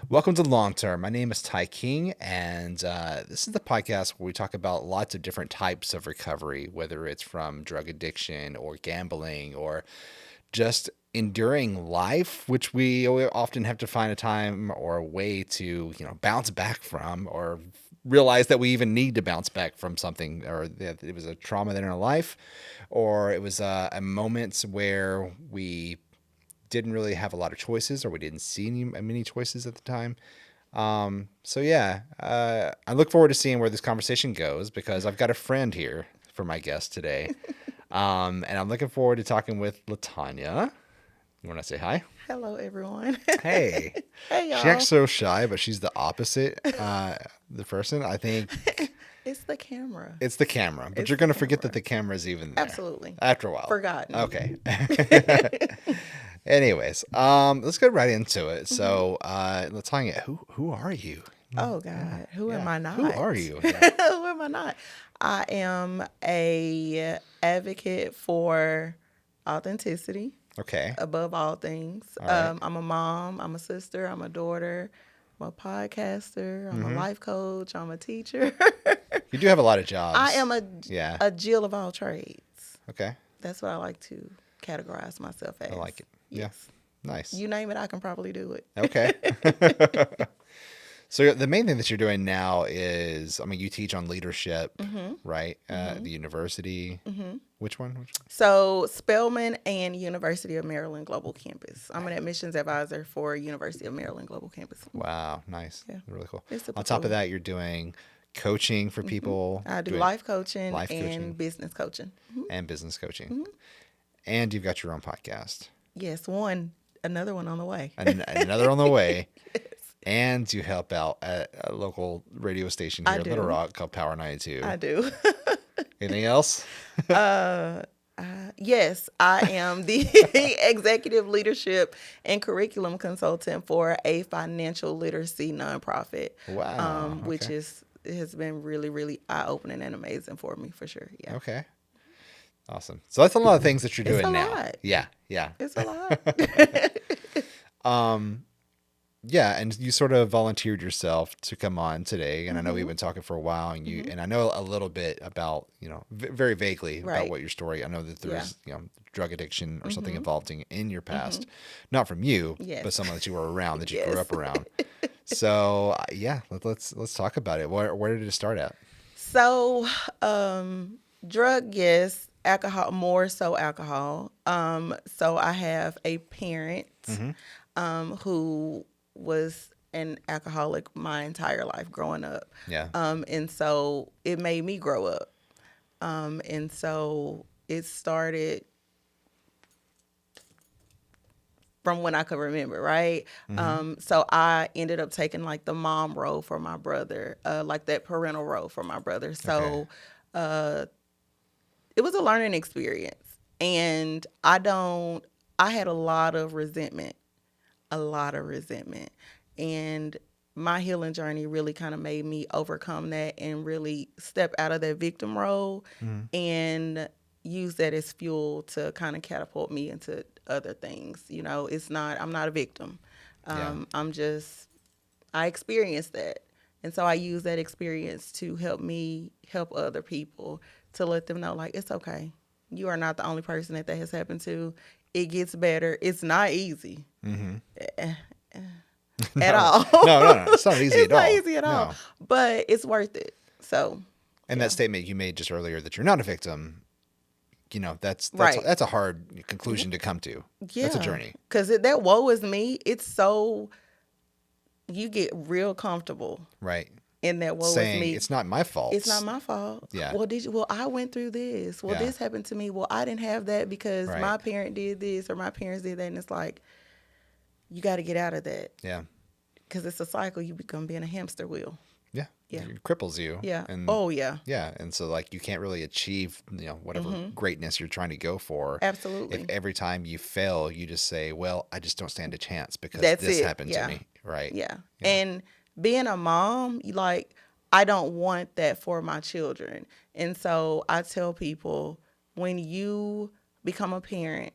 Welcome to Longterm. My name is Ty King, and this is the podcast where we talk about lots of different types of recovery, whether it's from drug addiction or gambling or just enduring life, which we often have to find a time or a way to, bounce back from, or realize that we even need to bounce back from something, or that it was a trauma in our life, or it was a moment where we didn't really have a lot of choices, or we didn't see many choices at the time. I look forward to seeing where this conversation goes, because I've got a friend here for my guest today. And I'm looking forward to talking with Latonya. You want to say hi? Hello, everyone. Hey. Hey, y'all. She acts so shy, but she's the opposite, the person. I think It's the camera. it's the camera, but you're going to forget that the camera's even there. Absolutely. After a while. Forgotten. Okay. Anyways, let's get right into it. So, Latonya, who are you? Oh, God. Who am I not? Who are you? Who am I not? I am a advocate for authenticity Okay. above all things. All right. I'm a mom. I'm a sister. I'm a daughter. I'm a podcaster. I'm a life coach. I'm a teacher. You do have a lot of jobs. I am a Jill of all trades. Okay. That's what I like to categorize myself as. I like it. Yes. Yeah. Nice. You name it, I can probably do it. Okay. So the main thing that you're doing now is, you teach on leadership, right? At the university. Which one? So Spelman and University of Maryland Global Campus. I'm an admissions advisor for University of Maryland Global Campus. Wow. Nice. Yeah. Really cool. It's super On top cool. of that, you're doing coaching for people. I do doing life coaching life and coaching. business coaching. And business coaching. And you've got your own podcast. Yes, another one on the way. And another on the way. And you help out at a local radio station here in Little Rock called Power 92. I do. Anything else? Yes, I am the executive leadership and curriculum consultant for a financial literacy nonprofit. Wow. Which Okay. has been really, really eye-opening and amazing for me, for sure. Yeah. Okay. Awesome. So that's a lot of things that you're doing a now. lot. Yeah. It's a lot. Yeah, and you sort of volunteered yourself to come on today, and I know we've been talking for a while, and and I know a little bit about, very vaguely about Right. what your story. I know that there's, drug addiction or something involved in your past, not from you, Yes. but someone that you were around, that you grew Yes. up around. So let's talk about it. Where did it start at? So, drug, yes. Alcohol, more so alcohol. So I have a parent who was an alcoholic my entire life growing up. Yeah. And so it made me grow up. And so it started from when I could remember, right? So I ended up taking like the mom role for my brother, like that parental role for my brother. So it was a learning experience. And I had a lot of resentment. And my healing journey really kind of made me overcome that and really step out of that victim role and use that as fuel to kind of catapult me into other things. I'm not a victim. I experienced that. And so I use that experience to help me help other people, to let them know, like, it's okay. You are not the only person that has happened to. It gets better. It's not easy. At all. No. It's not easy at all. It's not easy at all. But it's worth it. So. And that statement you made just earlier that you're not a victim, that's Right. that's a hard conclusion to come to. Yeah. That's a journey. Because that woe is me. It's so, you get real comfortable. Right. In that woe Saying is me. it's not my fault. It's not my fault. Yeah. Well, I went through this. Well, Yeah. this happened to me. Well, I didn't have that because Right. my parent did this or my parents did that. And it's like, you got to get out of that. Yeah. Because it's a cycle. You become being a hamster wheel. Yeah. Yeah. It cripples you. Yeah. And Yeah. yeah. And so like you can't really achieve, whatever greatness you're trying to go for. Absolutely. If every time you fail, you just say, well, I just don't stand a chance because That's this it. happened Yeah. to me. Right. Yeah. And being a mom, I don't want that for my children. And so I tell people, when you become a parent,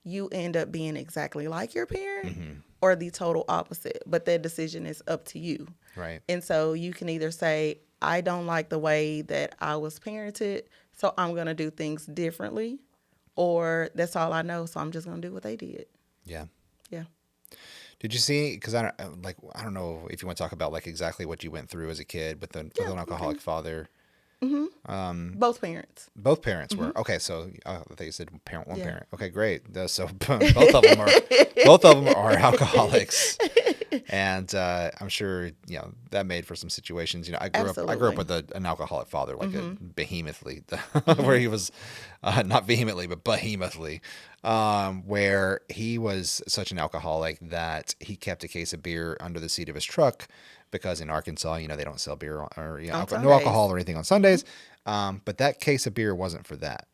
you end up being exactly like your parent. or the total opposite. But that decision is up to you. Right. And so you can either say, I don't like the way that I was parented, so I'm going to do things differently, or that's all I know, so I'm just going to do what they did. Yeah. Yeah. Did you see? Because I don't know if you want to talk about like exactly what you went through as a kid with an alcoholic father. Both parents. Both parents were okay. So I thought you said one Yeah. parent. Okay, great. So both of them are alcoholics, and I'm sure that made for some situations. I grew up Absolutely. with an alcoholic father, like a behemothly, where he was not vehemently but behemothly, where he was such an alcoholic that he kept a case of beer under the seat of his truck. Because in Arkansas, they don't sell beer or no alcohol or anything on Sundays. But that case of beer wasn't for that.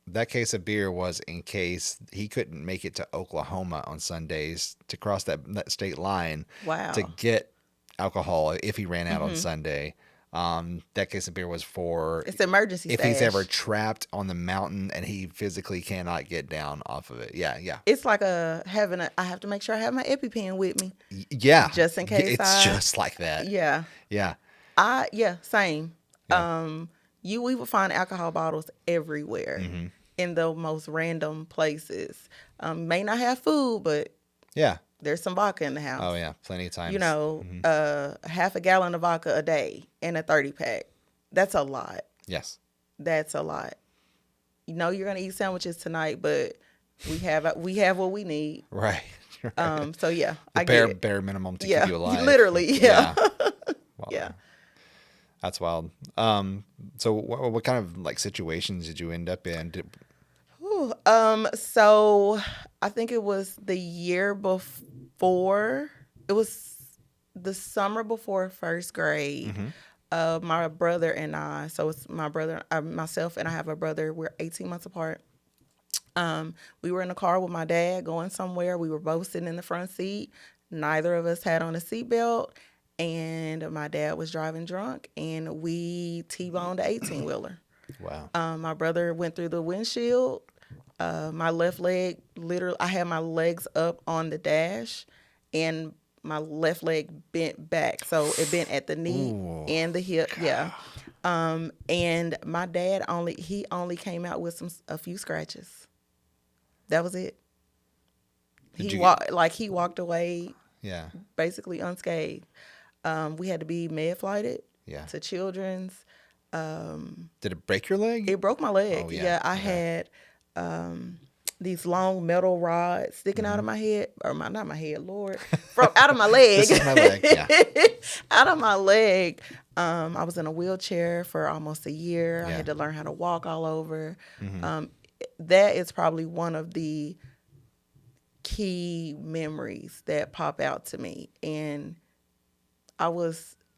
That case of beer was in case he couldn't make it to Oklahoma on Sundays to cross that state line Wow. to get alcohol if he ran out on Sunday. That case of beer was for It's emergency if stash. he's ever trapped on the mountain and he physically cannot get down off of it. Yeah. It's like I have to make sure I have my EpiPen with me. Yeah. Just in case it's just like that. Yeah. Yeah. Same. Yeah. We would find alcohol bottles everywhere in the most random places. May not have food, but Yeah. there's some vodka in the house. Oh yeah, plenty of times. Half a gallon of vodka a day in a 30-pack. That's a lot. Yes. That's a lot. You're gonna eat sandwiches tonight, but we have what we need. Right. So yeah, the I get it. bare minimum to keep you alive. Literally, yeah. Wow. Yeah. That's wild. So what kind of like situations did you end up in? So I think it was the year before. It was the summer before first grade. My brother and I. So it's my brother, myself, and I have a brother. We're 18 months apart. We were in the car with my dad going somewhere. We were both sitting in the front seat. Neither of us had on a seatbelt, and my dad was driving drunk, and we T-boned the 18-wheeler. Wow. My brother went through the windshield. My left leg, literally, I had my legs up on the dash, and my left leg bent back. So it bent at the knee and the hip. God. Yeah. And my dad only came out with a few scratches. That was it. He walked away. Yeah. Basically unscathed. We had to be med flighted. Yeah. To Children's. Did it break your leg? It broke my leg. Oh, yeah. I had these long metal rods sticking out of my head, or not my head, Lord, out of my leg. This is my leg. Yeah. Out of my leg. I was in a wheelchair for almost a year. Yeah. I had to learn how to walk all over. That is probably one of the key memories that pop out to me. And I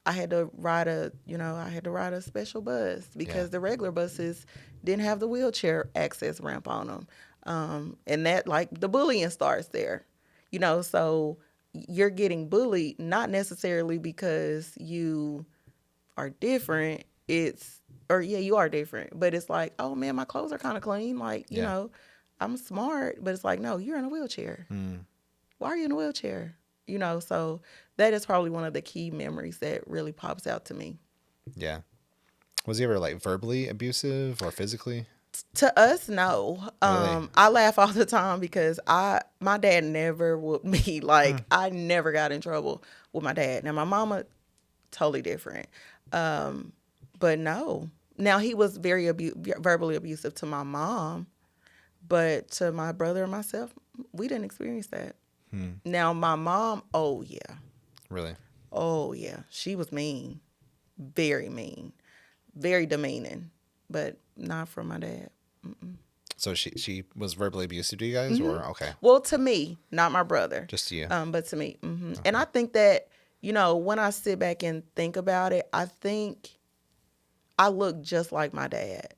had to ride a special bus because the regular buses didn't have the wheelchair access ramp on them. And that, like, the bullying starts there, so you're getting bullied, not necessarily because you are different. You are different, but it's like, oh man, my clothes are kind of clean. Like, I'm smart, but it's like, no, you're in a wheelchair. Why are you in a wheelchair? So that is probably one of the key memories that really pops out to me. Yeah. Was he ever like verbally abusive or physically? To us, no. Really? I laugh all the time because my dad never whooped me. Like, I never got in trouble with my dad. Now, my mama, totally different. But no. Now, he was very verbally abusive to my mom, but to my brother and myself, we didn't experience that. Now, my mom, oh, yeah. Really? Oh, yeah. She was mean. Very mean. Very demeaning. But not for my dad. Mm-mm. So she was verbally abusive to you guys? Or okay. Well, to me, not my brother. Just to you. But to me. Okay. And I think that, when I sit back and think about it, I think I look just like my dad.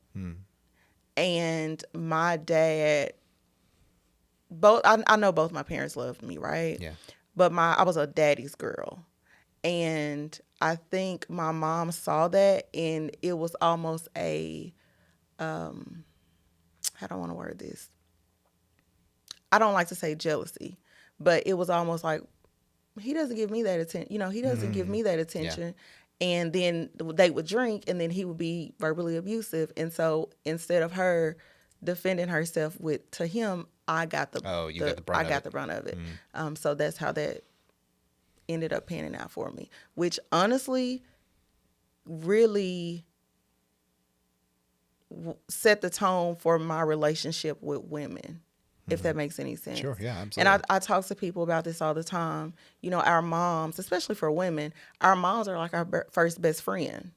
And my dad, I know both my parents loved me, right? Yeah. But I was a daddy's girl. And I think my mom saw that, and it was almost how do I want to word this? I don't like to say jealousy, but it was almost like he doesn't give me that attention. He doesn't give me that Yeah. attention. And then they would drink, and then he would be verbally abusive. And so instead of her defending herself to him, I got Oh, you got the brunt of it. the brunt of it. So that's how that ended up panning out for me, which honestly really set the tone for my relationship with women, if that makes any sense. Sure, yeah, And absolutely. I talk to people about this all the time. Our moms, especially for women, our moms are like our first best friend.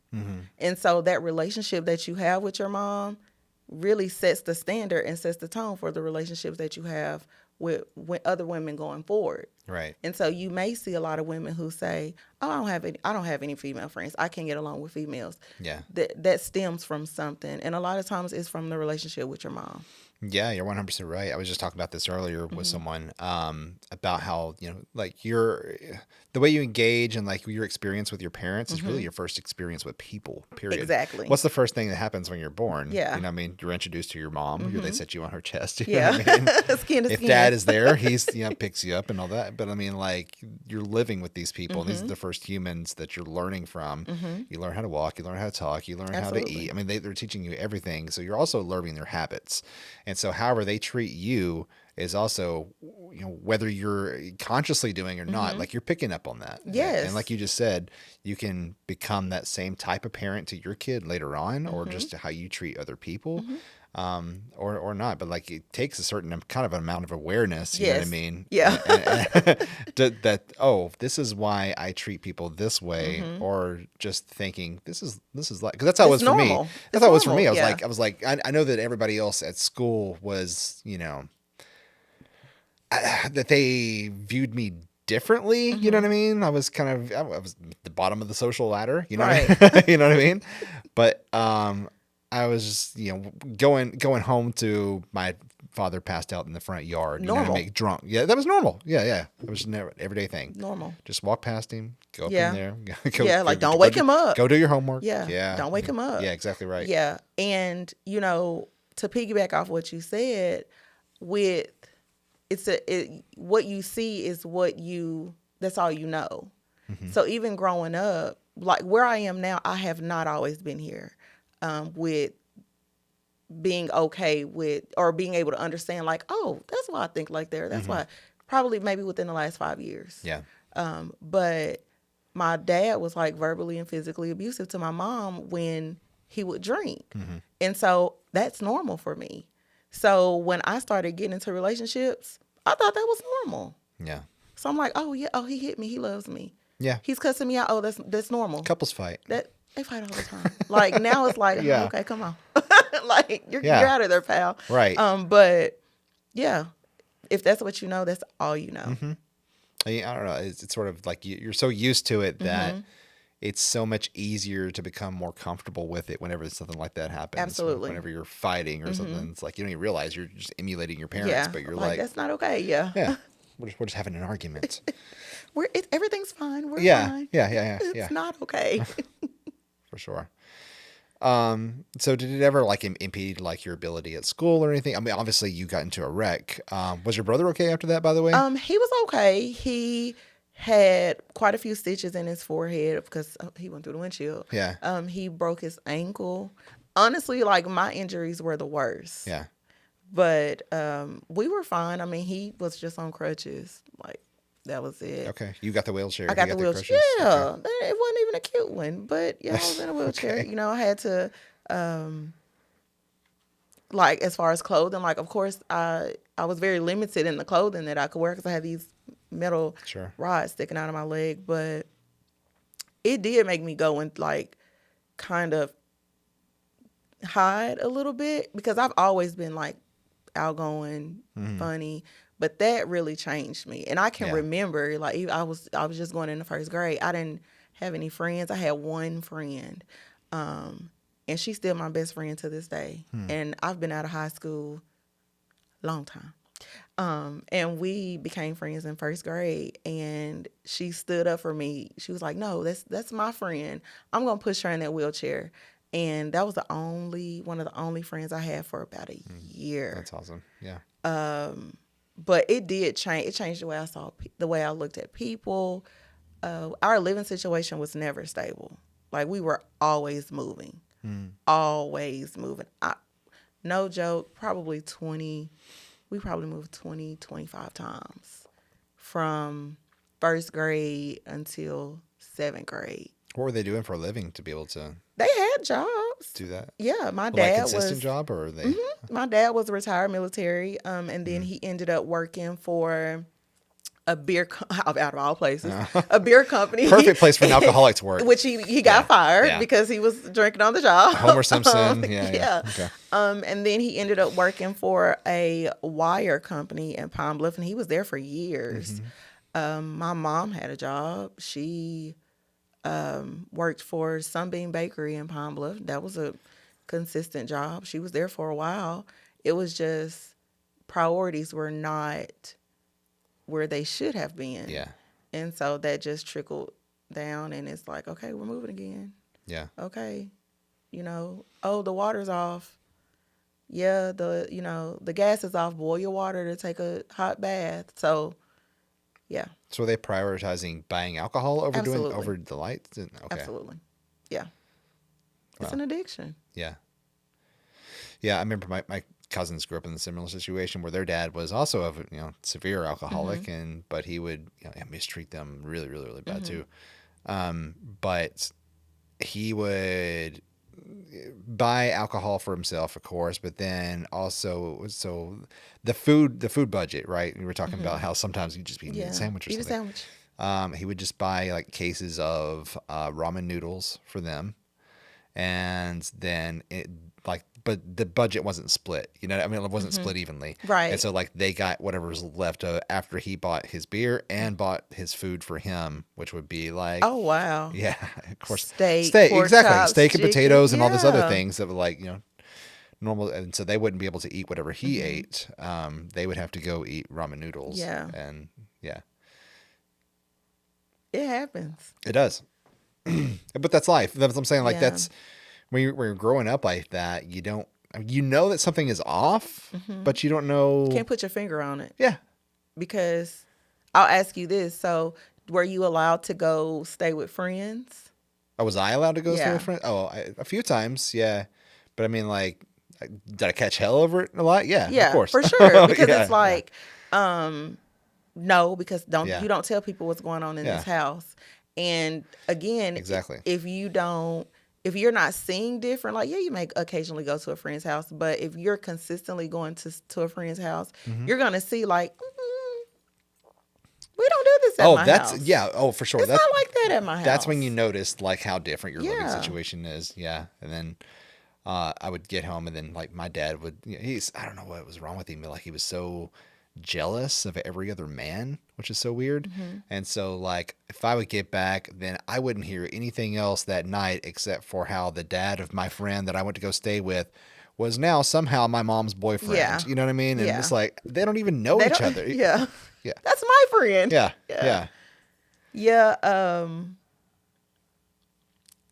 And so that relationship that you have with your mom really sets the standard and sets the tone for the relationships that you have with other women going forward. Right. And so you may see a lot of women who say, "Oh, I don't have any female friends. I can't get along with females." Yeah. That stems from something, and a lot of times it's from the relationship with your mom. Yeah, you're 100% right. I was just talking about this earlier with someone about how, like the way you engage and like your experience with your parents is really your first experience with people, period. Exactly. What's the first thing that happens when you're born? Yeah. You know what I mean? You're introduced to your mom. They set you on her chest. You know Yeah, what I mean? skin to If skin. dad is there, he's, picks you up and all that. But I mean, like, you're living with these people. And these are the first humans that you're learning from. You learn how to walk, you learn how to talk, you learn how to Absolutely. eat. I mean, they're teaching you everything. So you're also learning their habits. And so however they treat you is also, whether you're consciously doing or not, like you're picking up on that. Yes. And like you just said, you can become that same type of parent to your kid later on, or just to how you treat other people. Or not, but like it takes a certain kind of amount of awareness, you know what I Yes. mean? Yeah. That this is why I treat people this way, or just thinking this is like, because that's how it was It's for me. normal. That's It's how it was for me. normal, I was like, I know that everybody else at school was, that they viewed me differently. You know what I mean? I was at the bottom of the social ladder. You know, Right. you know what I mean? But I was just, going home to my father passed out in the front yard. You know what I Normal. mean? Drunk. Yeah, that was normal. Yeah. It was never everyday thing. Normal. Just walk past him, go up Yeah. in there. Like, don't wake him up. Go do your homework. Yeah. Don't wake him up. Yeah, exactly right. Yeah. And, to piggyback off what you said, with what you see is that's all you know. So even growing up, like where I am now, I have not always been here with being okay with, or being able to understand, like, oh, that's why I think like that. That's why, probably maybe within the last 5 years. Yeah. But my dad was like verbally and physically abusive to my mom when he would drink. And so that's normal for me. So when I started getting into relationships, I thought that was normal. Yeah. So I'm like, oh yeah, oh, he hit me, he loves me. Yeah. He's cussing me out. Oh, that's normal. Couples fight. That they fight all the time. Like now it's like, Yeah. oh, okay, come on. Like you're Yeah. out of there, pal. Right. But yeah, if that's what you know, that's all you know. I don't know. It's sort of like you're so used to it that it's so much easier to become more comfortable with it whenever something like that happens. Absolutely. Whenever you're fighting or something, it's like you don't even realize you're just emulating your parents, Yeah, but you're like like, that's not okay. Yeah, yeah, we're just having an argument. everything's fine. We're Yeah, fine. yeah, It's not okay. for sure. So did it ever like impede like your ability at school or anything? I mean, obviously you got into a wreck. Was your brother okay after that, by the way? He was okay. He had quite a few stitches in his forehead because he went through the windshield. Yeah. He broke his ankle. Honestly, like my injuries were the worst. Yeah. But we were fine. I mean, he was just on crutches. Like that was it. Okay. You got the wheelchair. I got You the wheelchair. crutches? Yeah, Okay. it wasn't even a cute one, but yeah, I was in a wheelchair. Okay. I had to, like as far as clothing, like of course I was very limited in the clothing that I could wear because I had these metal Sure. rods sticking out of my leg, but it did make me go and like kind of hide a little bit because I've always been like outgoing, funny, but that really changed me. And I can Yeah. remember like I was just going into first grade. I didn't have any friends. I had one friend, and she's still my best friend to this day. And I've been out of high school long time. And we became friends in first grade, and she stood up for me. She was like, "No, that's my friend. I'm gonna push her in that wheelchair." And that was one of the only friends I had for about a year. That's awesome. Yeah. but it did change. It changed the way I saw, the way I looked at people. Our living situation was never stable. Like, we were always moving, always moving. No joke, probably 20, we probably moved 20, 25 times from first grade until seventh grade. What were they doing for a living to be able to They had jobs. do that? Yeah, my Like dad consistent was. job, or are they? My dad was a retired military, and then he ended up working for a out of all places, a beer company. Perfect place for an alcoholic to work. Which he got fired because he was drinking on the job. Homer Simpson. Yeah. Okay. And then he ended up working for a wire company in Pine Bluff, and he was there for years. My mom had a job. She worked for Sunbeam Bakery in Pine Bluff. That was a consistent job. She was there for a while. It was just priorities were not where they should have been. Yeah. And so that just trickled down, and it's like, okay, we're moving again. Yeah. Okay. Oh, the water's off. Yeah, the gas is off. Boil your water to take a hot bath. So, yeah. So are they prioritizing buying alcohol over Absolutely. over the lights? Okay. Absolutely. Yeah. It's Wow. an addiction. Yeah. Yeah, I remember my cousins grew up in a similar situation where their dad was also a severe alcoholic, but he would mistreat them really, really, really bad too. But he would buy alcohol for himself, of course, but then also the food budget, right? We were talking about how sometimes you just be eating a sandwich or Eat something. a sandwich. He would just buy like cases of ramen noodles for them. And then but the budget wasn't split, it wasn't split evenly. Right. And so like they got whatever was left after he bought his beer and bought his food for him, which would be like, Oh, wow. yeah, of course. Steak, pork exactly. chops, Steak and chicken. potatoes and all this other Yeah. things that were like, normal. And so they wouldn't be able to eat whatever he ate. They would have to go eat ramen noodles. Yeah. And yeah, It happens. it does. But that's life. That's what I'm saying. Like Yeah. that's when you're growing up like that, you don't, that something is off, but you don't know. Can't put your finger on it. Yeah. Because I'll ask you this. So, were you allowed to go stay with friends? Oh, was I allowed to go stay Yeah. with friends? Oh, a few times. Yeah. But I mean, like, did I catch hell over it a lot? Yeah. Yeah, of course. for sure. Because Yeah, it's like, no, because Yeah. you don't tell people what's going on in this house. And again, Exactly. if you're not seeing different, like, yeah, you may occasionally go to a friend's house, but if you're consistently going to a friend's house, you're going to see like, we don't do this at my house. Yeah. Oh, for sure. It's not like that at my house. That's when you notice like how different your living Yeah. situation is. Yeah. And then I would get home, and then like my dad would, I don't know what was wrong with him, but like he was so jealous of every other man, which is so weird. And so like if I would get back, then I wouldn't hear anything else that night except for how the dad of my friend that I went to go stay with was now somehow my mom's boyfriend. Yeah. You know what I mean? And Yeah. it's like they don't even know They each don't- other. Yeah. Yeah. That's my friend. Yeah. Yeah. Yeah. Yeah.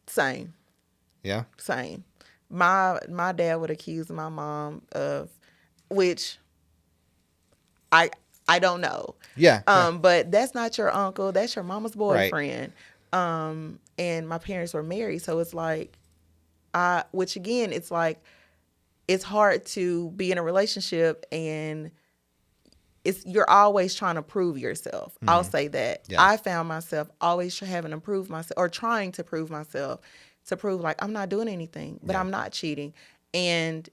Same. Yeah. Same. My dad would accuse my mom of, which I don't know. Yeah. But that's not your uncle. That's your mama's boyfriend. And my parents were married, so it's like, which again, it's like, it's hard to be in a relationship and you're always trying to prove yourself. I'll say that. Yeah. I found myself always having to prove myself, or trying to prove myself, to prove like I'm not doing anything, but Yeah. I'm not cheating. And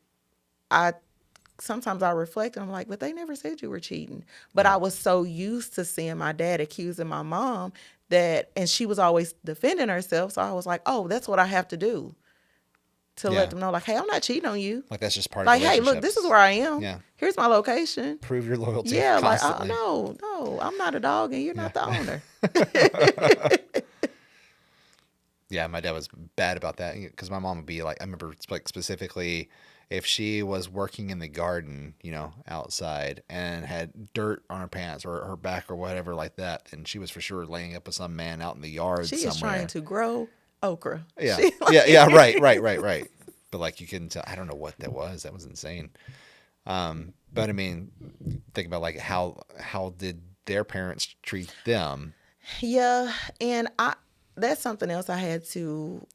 sometimes I reflect and I'm like, but they never said you were cheating. But I was so used to seeing my dad accusing my mom and she was always defending herself. So I was like, oh, that's what I have to do to Yeah. let them know, like, hey, I'm not cheating on you. Like that's just part Like, of hey, look, this is where I am. Yeah. Here's my location. Prove your loyalty. Yeah, constantly. like, no, I'm not a dog and you're not the owner. Yeah, my dad was bad about that because my mom would be like, I remember like specifically if she was working in the garden, outside and had dirt on her pants or her back or whatever like that, then she was for sure laying up with some man out in the yard She somewhere. is trying to grow okra. Yeah, She, yeah, right. But like you couldn't tell. I don't know what that was. That was insane. But I mean, think about like how did their parents treat them? Yeah, and that's something else I had to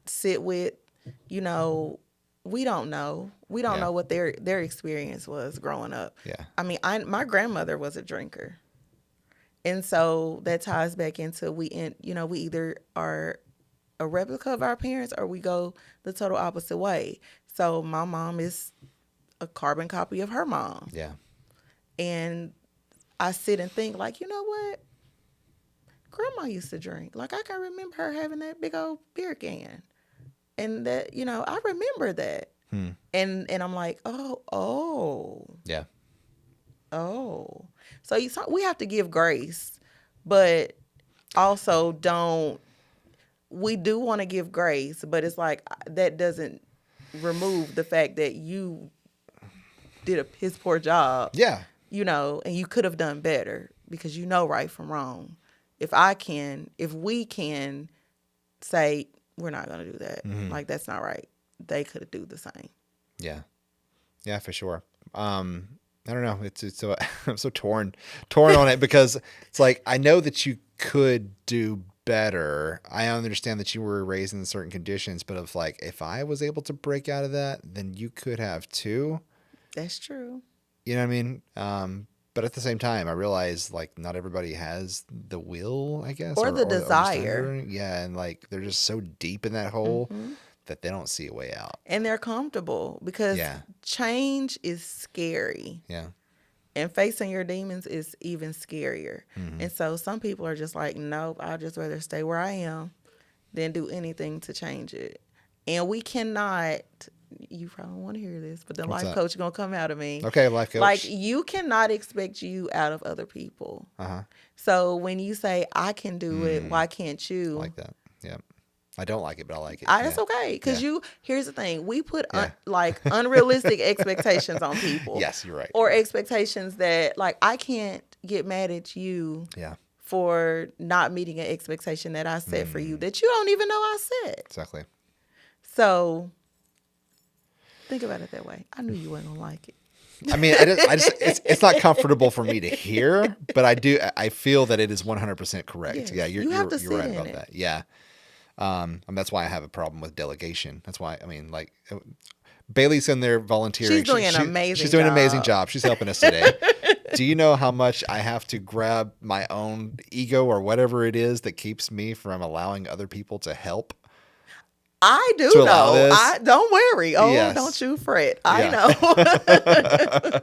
sit with. You know, we don't know. We don't Yeah. know what their experience was growing up. Yeah. I mean, my grandmother was a drinker. And so that ties back into we either are a replica of our parents or we go the total opposite way. So my mom is a carbon copy of her mom. Yeah. And I sit and think like, you know what? Grandma used to drink. Like I can remember her having that big old beer can. And that, I remember that. And I'm like, oh. Yeah. Oh. So we have to give grace, but also we do want to give grace, but it's like that doesn't remove the fact that you did a piss poor job. Yeah. And you could have done better because right from wrong. If we can say we're not going to do that, like that's not right. They could do the same. Yeah. Yeah, for sure. I don't know. It's so I'm so torn on it because it's like I know that you could do better. I understand that you were raised in certain conditions, but if I was able to break out of that, then you could have too. That's true. You know what I mean? But at the same time, I realize like not everybody has the will, I guess, or the desire. Yeah, and like they're just so deep in that hole that they don't see a way out. And they're comfortable because change is scary. Yeah. And facing your demons is even scarier. And so some people are just like, nope, I'd just rather stay where I am than do anything to change it. And we cannot, you probably don't want to hear this, but the What's life that? coach is going to come out of me. Okay, life coach. Like, you cannot expect you out of other people. So when you say, I can do it, why can't you? I like that. Yeah. I don't like it, but I like it. That's okay. Because here's the thing. We put unrealistic expectations on people. Yes, you're right. Or expectations that, like, I can't get mad at you for not meeting an expectation that I set for you that you don't even know I set. Exactly. So think about it that way. I knew you weren't going to like it. I mean, it's not comfortable for me to hear, but I feel that it is 100% correct. Yes, Yeah, you're right about that. Yeah. And that's why I have a problem with delegation. That's why, I mean, like Bailey's in there volunteering. She's doing an amazing job. She's doing an amazing job. She's helping us today. Do you know how much I have to grab my own ego or whatever it is that keeps me from allowing other people to help? I do know. Don't worry. Oh, yes. Don't you fret. I know.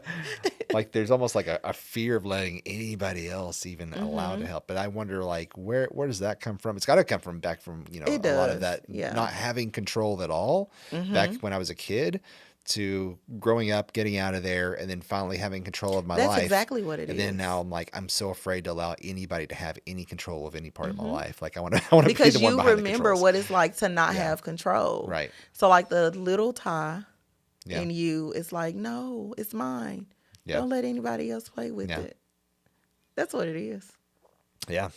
Like there's almost like a fear of letting anybody else even allow to help. But I wonder like where does that come from? It's got to come from back from, a lot of that not having control at all back when I was a kid to growing up, getting out of there, and then finally having control of my life. That's exactly what it is. And then now I'm like, I'm so afraid to allow anybody to have any control of any part of my life. Like I want to be the one behind the controls. Because you remember what it's like to not have control. Right. So like the little Ty in you, it's like, no, it's mine. Yeah. Don't let anybody else play with it. That's what it is. Yeah.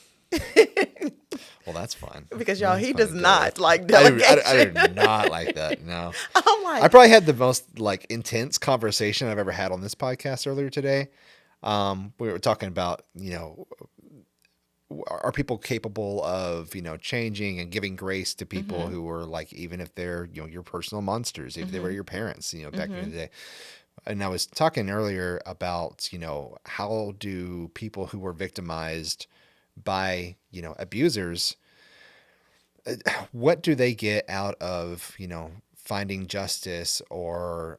Well, that's fun. Because he does not like delegation. I do not like that. No. I'm like, I probably had the most like intense conversation I've ever had on this podcast earlier today. We were talking about, are people capable of, changing and giving grace to people who are like, even if they're, your personal monsters, if they were your parents, back in the day. And I was talking earlier about, how do people who were victimized by, abusers, what do they get out of, finding justice or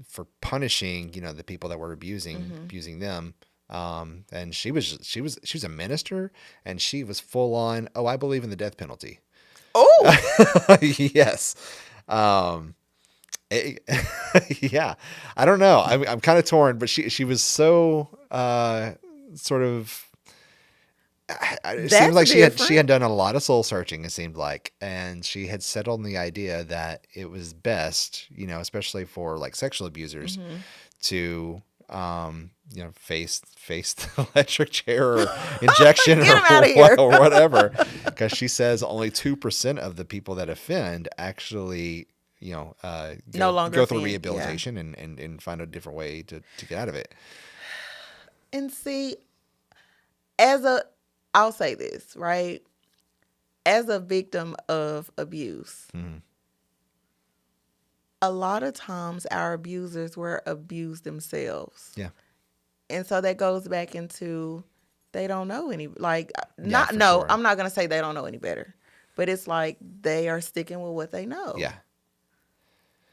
for punishing, the people that were abusing them. And she was a minister, and she was full on, I believe in the death penalty. Oh, yes. Yeah, I don't know. I'm kind of torn, but she was so sort of. It seemed like she had done a lot of soul searching. It seemed like, and she had settled on the idea that it was best, especially for like sexual abusers, to face the electric chair or injection or whatever, because she says only 2% of the people that offend actually No longer go through offend. Yeah. rehabilitation and find a different way to get out of it. And see, as a, I'll say this, right? As a victim of abuse, a lot of times our abusers were abused themselves. Yeah. And so that goes back into they don't know any, like, Yeah, not, for no, sure. I'm not going to say they don't know any better, but it's like they are sticking with what they know. Yeah.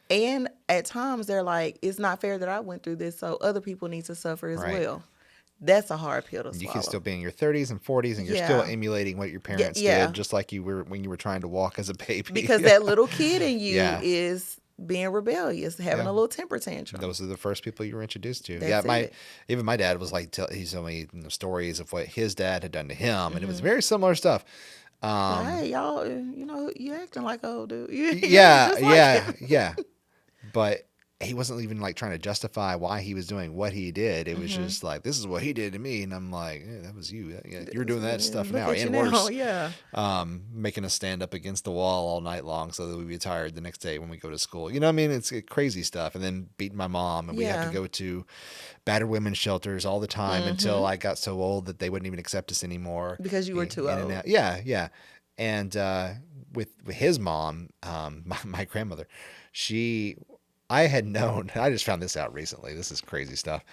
And at times they're like, it's not fair that I went through this, so other people need to suffer as Right. well. That's a hard pill to You swallow. can still be in your 30s and 40s, and you're still Yeah. emulating what your Yeah, parents yeah. did, just like you were when you were trying to walk as a baby. Because that little kid in you Yeah. is being rebellious, having Yeah. a little temper tantrum. Those are the first people you were introduced to. That's it. Even my dad was like, he told me stories of what his dad had done to him, and it was very similar stuff. Hey, y'all, you acting like old dude. You Yeah, just like him. yeah. But he wasn't even like trying to justify why he was doing what he did. It was just like, this is what he did to me, and I'm like, that was you. Yeah, you're doing that stuff Look now, at you and now, worse. yeah. Making us stand up against the wall all night long so that we'd be tired the next day when we go to school. You know what I mean? It's crazy stuff. And then beating my mom, and we had Yeah. to go to battered women's shelters all the time until I got so old that they wouldn't even accept us anymore. Because you were too In and old. out. Yeah, yeah. And with his mom, my grandmother, I had known, I just found this out recently. This is crazy stuff.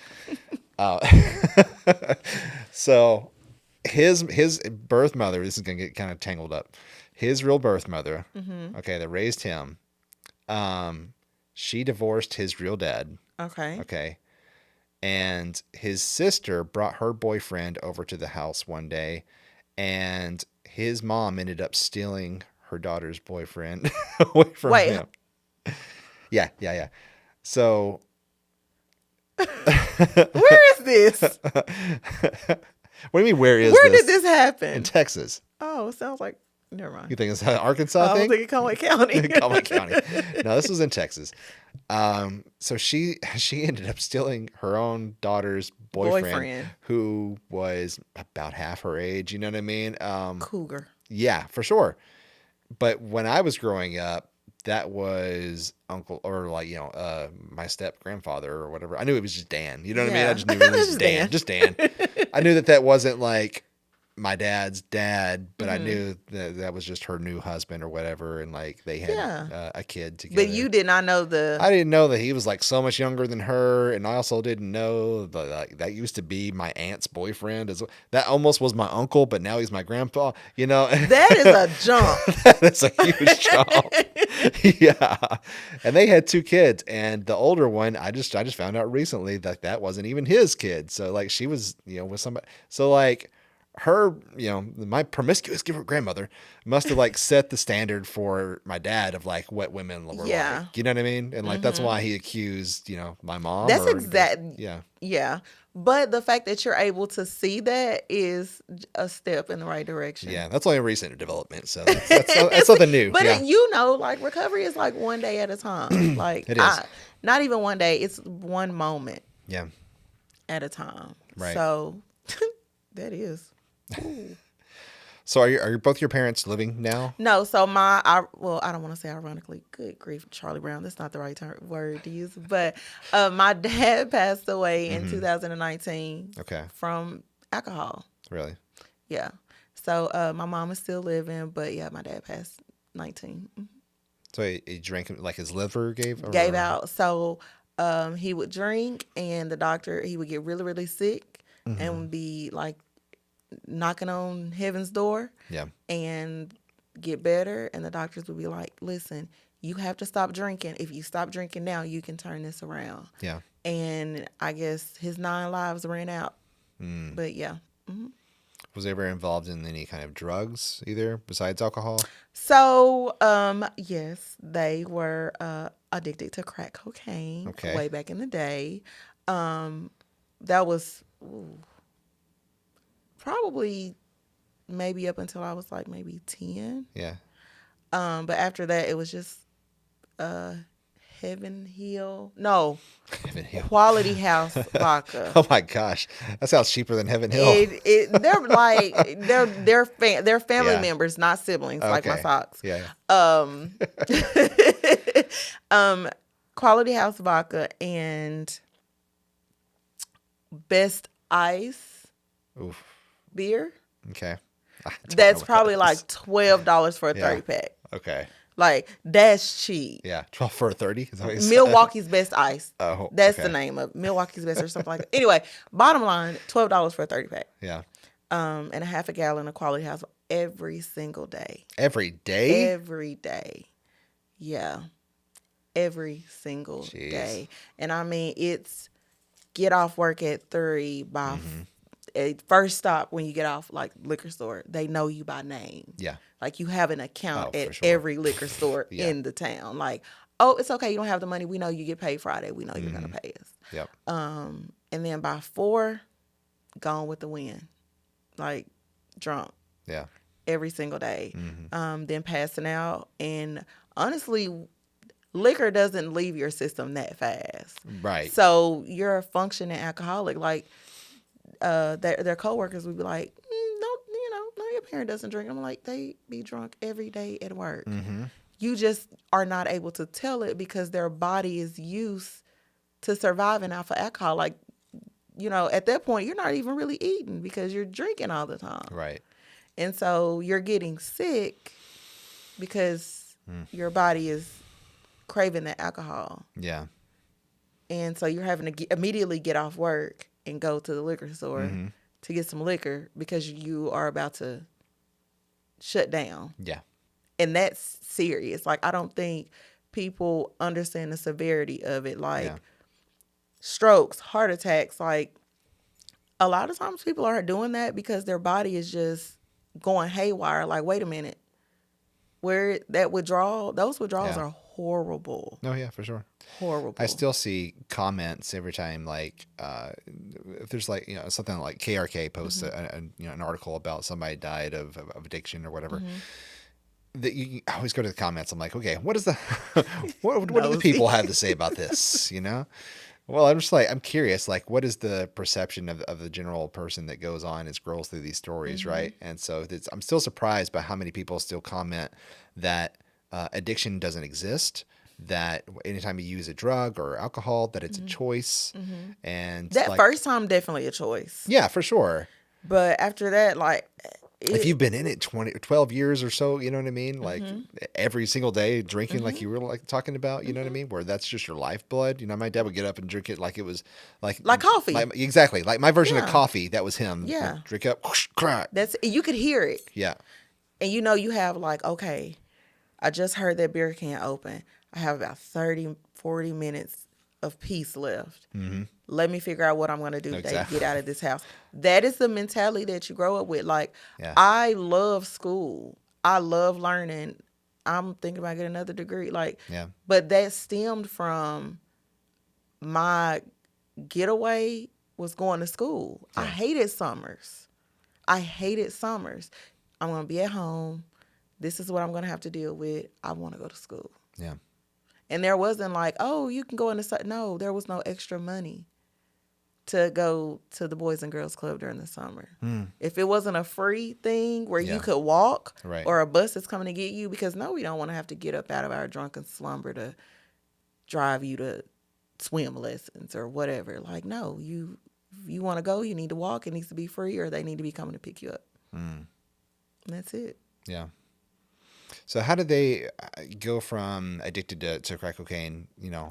So his birth mother, this is going to get kind of tangled up. His real birth mother, okay, that raised him, she divorced his real dad. Okay. Okay. And his sister brought her boyfriend over to the house one day, and his mom ended up stealing her daughter's boyfriend away from Wait. him. Yeah. So Where is this? what do you mean, where is Where this? did this happen? In Texas. Oh, it sounds like, never You mind. think it's an Arkansas I was thing? thinking Conway County. Conway County. No, this was in Texas. So she ended up stealing her own daughter's boyfriend, who was about half her age. You know what I mean? Cougar. Yeah, for sure. But when I was growing up, that was uncle, or like, my step grandfather or whatever. I knew it was just Dan. You know what I mean? I just knew it was Just Dan. Dan. Just Dan. I knew that wasn't like my dad's dad, but I knew that was just her new husband or whatever, and like they had a kid together. But you did not know I didn't know that he was like so much younger than her, and I also didn't know that like that used to be my aunt's boyfriend. That almost was my uncle, but now he's my grandpa. That is a jump. That's a huge jump. Yeah, and they had 2 kids, and the older one, I just found out recently that wasn't even his kid. So like she was with somebody. So like her, my promiscuous grandmother must have like set the standard for my dad of like what women were like. You know what I mean? And like that's why he accused, my mom. That's exact. Yeah. Yeah. But the fact that you're able to see that is a step in the right direction. Yeah, that's only a recent development, so that's something new. But yeah. like recovery is like one day at a time. Like It is. not even one day, it's one moment Yeah. at a time. Right. So that is. Ooh. So are both your parents living now? No, so I don't want to say ironically. Good grief, Charlie Brown. That's not the right word to use. But my dad passed away in 2019. Okay. From alcohol. Really? Yeah. So my mom is still living, but yeah, my dad passed 19. So he drank, like his liver gave out. So he would drink, and he would get really, really sick and be like knocking on heaven's door. Yeah. And get better, and the doctors would be like, listen, you have to stop drinking. If you stop drinking now, you can turn this around. Yeah. And I guess his 9 lives ran out. But yeah. Was he ever involved in any kind of drugs either besides alcohol? So yes, they were addicted to crack cocaine way back in the day. That was probably maybe up until I was like maybe 10. Yeah. But after that, it was just Heaven Hill. No, Heaven Hill. Quality House vodka. Oh my gosh, that sounds cheaper than Heaven Hill. They're like they're family Yeah. members, not siblings, like my Okay. socks. Yeah. Um, Quality House vodka and Best Ice Oof. beer. Okay. I don't know That's what probably that like is. $12 for a Yeah. 30-pack. Okay. Like, that's cheap. Yeah. 12 for a 30. Is that what you said? Milwaukee's Best Ice. Oh, That's the okay. name of it. Milwaukee's Best or something like that. Anyway, bottom line, $12 for a 30-pack. Yeah. And a half a gallon of Quality House every single day. Every day. Every day. Yeah. Every single Jeez. day. And I mean, it's get off work at 3 by first stop when you get off, like, liquor store. They know you by name. Yeah. Like, you have an account Oh, for at sure. every liquor store Yeah. in the town. Like, oh, it's okay. You don't have the money. We know you get paid Friday. We know you're going to pay us. Yep. And then by 4, gone with the wind. Like, drunk Yeah. every single day. Then passing out. And honestly, liquor doesn't leave your system that fast. Right. So you're a functioning alcoholic. Like, their coworkers would be like, no, your parent doesn't drink. I'm like, they be drunk every day at work. You just are not able to tell it because their body is used to surviving off of alcohol. Like, at that point, you're not even really eating because you're drinking all the time. Right. And so you're getting sick because your body is craving the alcohol. Yeah. And so you're having to immediately get off work and go to the liquor store to get some liquor because you are about to shut down. Yeah. And that's serious. Like, I don't think people understand the severity of it. Like, strokes, heart attacks. Like, a lot of times people are doing that because their body is just going haywire. Like, wait a minute. Those withdrawals are horrible. No, yeah, for sure. Horrible. I still see comments every time, like, if there's like, something like KRK posts an article about somebody died of addiction or whatever. That you always go to the comments. I'm like, okay, what is the what do the people have to say about this? Well, I'm curious, like, what is the perception of the general person that goes on and scrolls through these stories, right? And so I'm still surprised by how many people still comment that addiction doesn't exist, that anytime you use a drug or alcohol, that it's a choice. And that first time, definitely a choice. Yeah, for sure. But after that, like, if you've been in it 12 years or so, you know what I mean? Like every single day drinking, like you were like talking about, you know what I mean? Where that's just your lifeblood. My dad would get up and drink it like it was like coffee. Exactly. Like my version of coffee. That was him. Yeah. Like, drink up, whoosh, crack. You could hear it. Yeah. And you have like, okay, I just heard that beer can open. I have about 30, 40 minutes of peace left. Let me figure out what I'm going to do today to get out of this house. That is the mentality that you grow up with. Like, I love school. I love learning. I'm thinking about getting another degree. Like, but that stemmed from my getaway was going to school. I hated summers. I'm going to be at home. This is what I'm going to have to deal with. I want to go to school. Yeah. And there wasn't like, oh, you can go in the... No, there was no extra money to go to the Boys and Girls Club during the summer. If it wasn't a free thing where you could walk or a bus is coming to get you, because we don't want to have to get up out of our drunken slumber to drive you to swim lessons or whatever. Like, no, you want to go, you need to walk. It needs to be free or they need to be coming to pick you up. And that's it. Yeah. So how did they go from addicted to crack cocaine?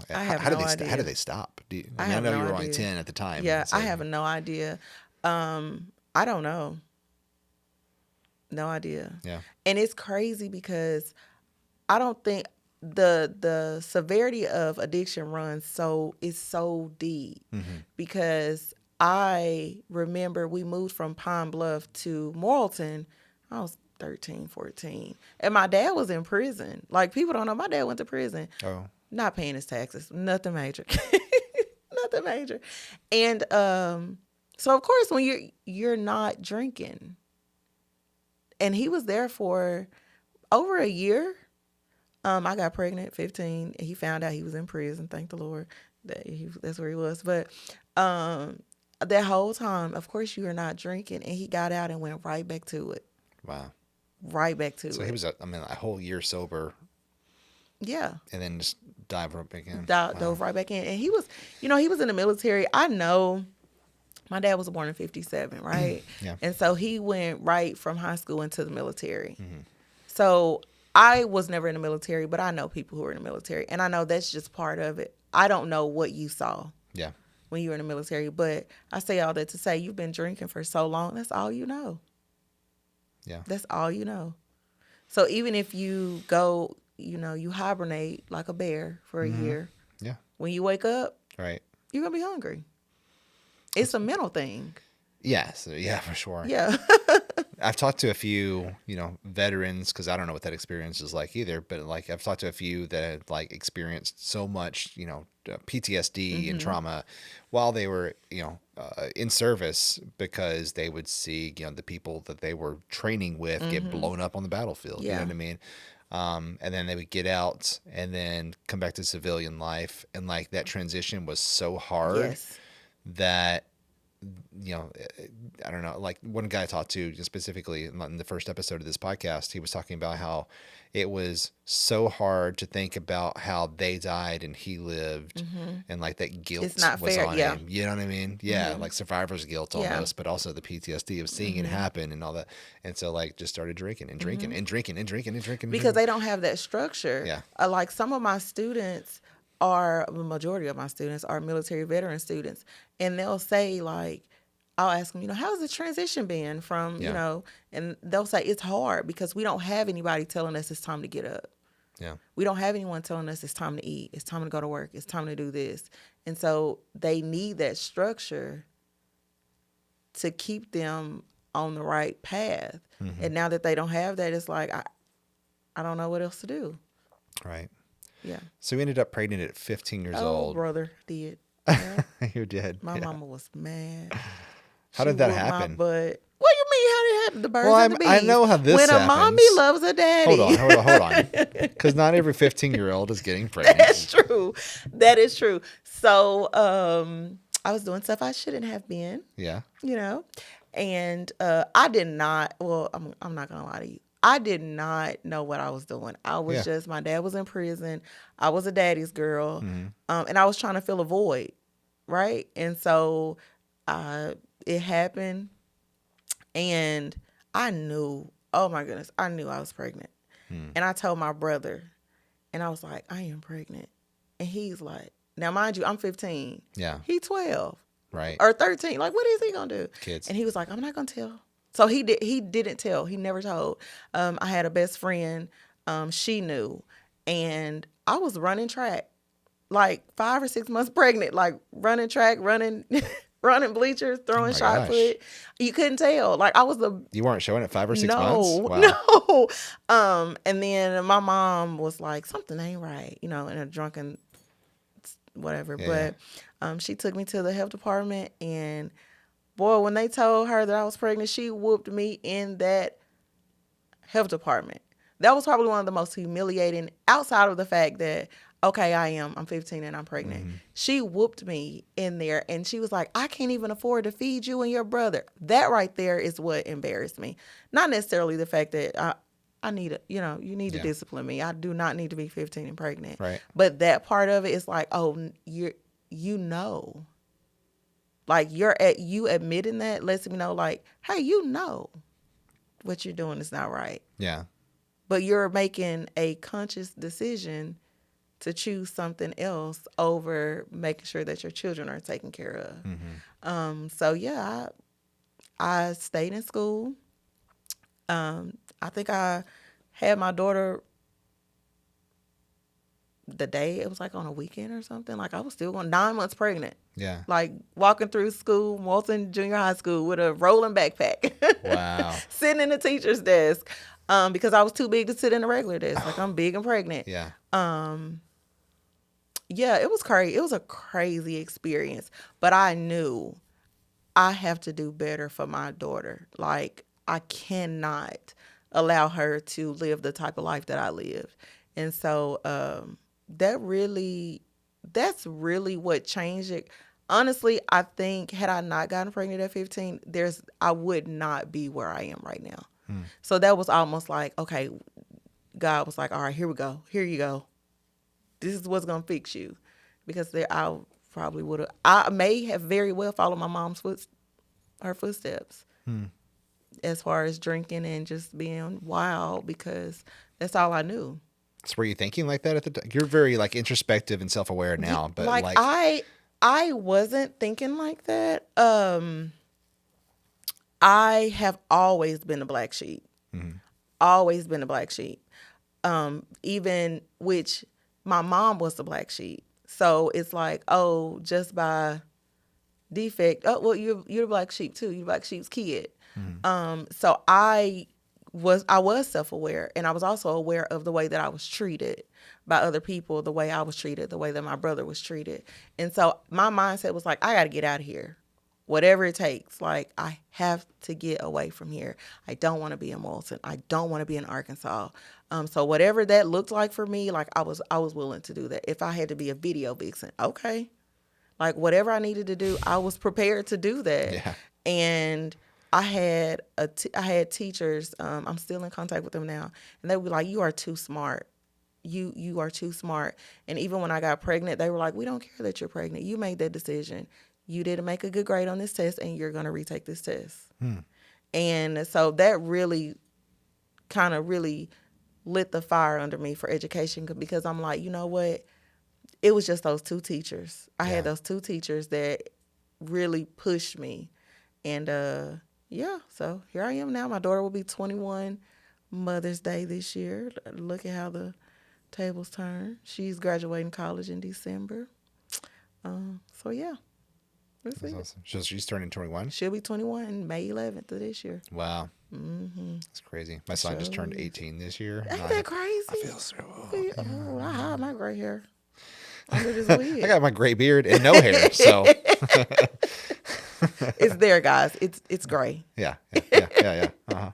I have how no did idea. How did they stop? I know no you were idea. only 10 at the time. Yeah, so. I have no idea. I don't know. No idea. Yeah. And it's crazy because I don't think the severity of addiction is so deep. Because I remember we moved from Pine Bluff to Morrilton. I was 13, 14. And my dad was in prison. Like, people don't know, my dad went to prison. Oh. Not paying his taxes. Nothing major. Nothing major. And so, of course, when you're not drinking. And he was there for over a year. I got pregnant at 15. And he found out he was in prison. Thank the Lord that's where he was. But that whole time, of course, you are not drinking. And he got out and went right back to it. Wow. Right back to So he it. was, a whole year sober Yeah. and then just dive right back in. Wow. Dove right back in. And he was, he was in the military. I know my dad was born in 57, right? Yeah. And so he went right from high school into the military. So I was never in the military, but I know people who are in the military. And I know that's just part of it. I don't know what you saw Yeah. when you were in the military, but I say all that to say you've been drinking for so long. That's all you know. Yeah. That's all you know. So even if you go, you hibernate like a bear for a year, Yeah. when you wake up, Right. you're going to be hungry. It's a mental thing. Yeah. So, yeah, for sure. Yeah. I've talked to a few, veterans, because I don't know what that experience is like either. But like I've talked to a few that had like experienced so much, PTSD and trauma while they were, in service, because they would see, the people that they were training with get blown up on the battlefield. You know Yeah. what I mean? And then they would get out and then come back to civilian life, and like that transition was so hard Yes. that I don't know, like one guy I talked to specifically in the first episode of this podcast, he was talking about how it was so hard to think about how they died and he lived, and like that guilt It's not was fair, on yeah. him. You know what I mean? Yeah, like survivor's guilt Yeah. almost, but also the PTSD of seeing it happen and all that. And so like just started drinking and drinking and drinking and drinking and drinking. Because they don't have that structure. Yeah. Like some of my students the majority of my students are military veteran students. And they'll say like, I'll ask them, how's the transition been from, and they'll say it's hard because we don't have anybody telling us it's time to get up. Yeah. We don't have anyone telling us it's time to eat. It's time to go to work. It's time to do this. And so they need that structure to keep them on the right path. And now that they don't have that, it's like, I don't know what else to do. Right. Yeah. So we ended up pregnant at 15 years old. Brother did. Yeah. You did. My Yeah. mama was mad. How She did that whooped my happen? butt. What do you mean? How did it happen? The birds Well, and the bees. I know how this when happens. a mommy loves a daddy. Hold on. Because not every 15-year-old is getting pregnant. That's true. That is true. So I was doing stuff I shouldn't have been. Yeah. And I did not. Well, I'm not gonna lie to you. I did not know what I was doing. I was just, my dad was in prison. I was a daddy's girl. And I was trying to fill a void. Right. And so it happened. And I knew, oh my goodness, I knew I was pregnant. And I told my brother, and I was like, I am pregnant. And he's like, now mind you, I'm 15. Yeah. He's 12. Right. Or 13. Like, what is he gonna do? Kids. And he was like, I'm not gonna tell. So he didn't tell. He never told. I had a best friend. She knew. And I was running track, like 5 or 6 months pregnant, like running track, running bleachers, throwing shot put. You couldn't tell. Like I was You weren't showing at 5 or 6 months? Wow. No. And then my mom was like, something ain't right, in a drunken whatever. Yeah. But she took me to the health department, and boy, when they told her that I was pregnant, she whooped me in that health department. That was probably one of the most humiliating, outside of the fact that, okay, I'm 15 and I'm pregnant. She whooped me in there, and she was like, I can't even afford to feed you and your brother. That right there is what embarrassed me. Not necessarily the fact that I need you need to discipline me. I do not need to be 15 and pregnant. Right. But that part of it is like, oh, like you admitting that lets me know, like, hey, what you're doing is not right. Yeah. But you're making a conscious decision to choose something else over making sure that your children are taken care of. So yeah, I stayed in school. I think I had my daughter the day, it was like on a weekend or something. Like I was still going 9 months pregnant. Yeah. Like walking through school, Walton Junior High School with a rolling backpack. Wow. Sitting in the teacher's desk. Because I was too big to sit in a regular desk. Like I'm big and pregnant. Yeah. Yeah, it was crazy. It was a crazy experience. But I knew I have to do better for my daughter. Like I cannot allow her to live the type of life that I lived. And so that really, that's really what changed it. Honestly, I think had I not gotten pregnant at 15, I would not be where I am right now. So that was almost like, okay, God was like, all right, here we go. Here you go. This is what's going to fix you. Because I probably would have, I may have very well followed my mom's her footsteps as far as drinking and just being wild, because that's all I knew. So were you thinking like that at the time? You're very like introspective and self-aware now, but Like like, I wasn't thinking like that. I have always been a black sheep. Always been a black sheep. Even which my mom was the black sheep. So it's like, oh, just by defect, oh well, you're a black sheep too. You're a black sheep's kid. So I was self-aware, and I was also aware of the way that I was treated by other people, the way I was treated, the way that my brother was treated. And so my mindset was like, I got to get out of here. Whatever it takes. Like, I have to get away from here. I don't want to be in Walton. I don't want to be in Arkansas. So whatever that looked like for me, like I was willing to do that. If I had to be a video vixen, okay. Like whatever I needed to do, I was prepared to do that. yeah. And I had teachers. I'm still in contact with them now, and they were like, "You are too smart. You are too smart." And even when I got pregnant, they were like, "We don't care that you're pregnant. You made that decision. You didn't make a good grade on this test, and you're gonna retake this test." And so that really, kind of really lit the fire under me for education, because I'm like, you know what? It was just those two teachers. I had those two teachers that really pushed me. And yeah, so here I am now. My daughter will be 21 Mother's Day this year. Look at how the tables turn. She's graduating college in December. So yeah, that's That's it. awesome. So she's turning 21. She'll be 21 May 11th of this year. Wow. That's crazy. My son just turned 18 this year. Ain't that crazy? I feel so Oh, I hide my gray hair under this wig. I got my gray beard and no hair, so It's there, guys. It's gray. yeah. Uh-huh.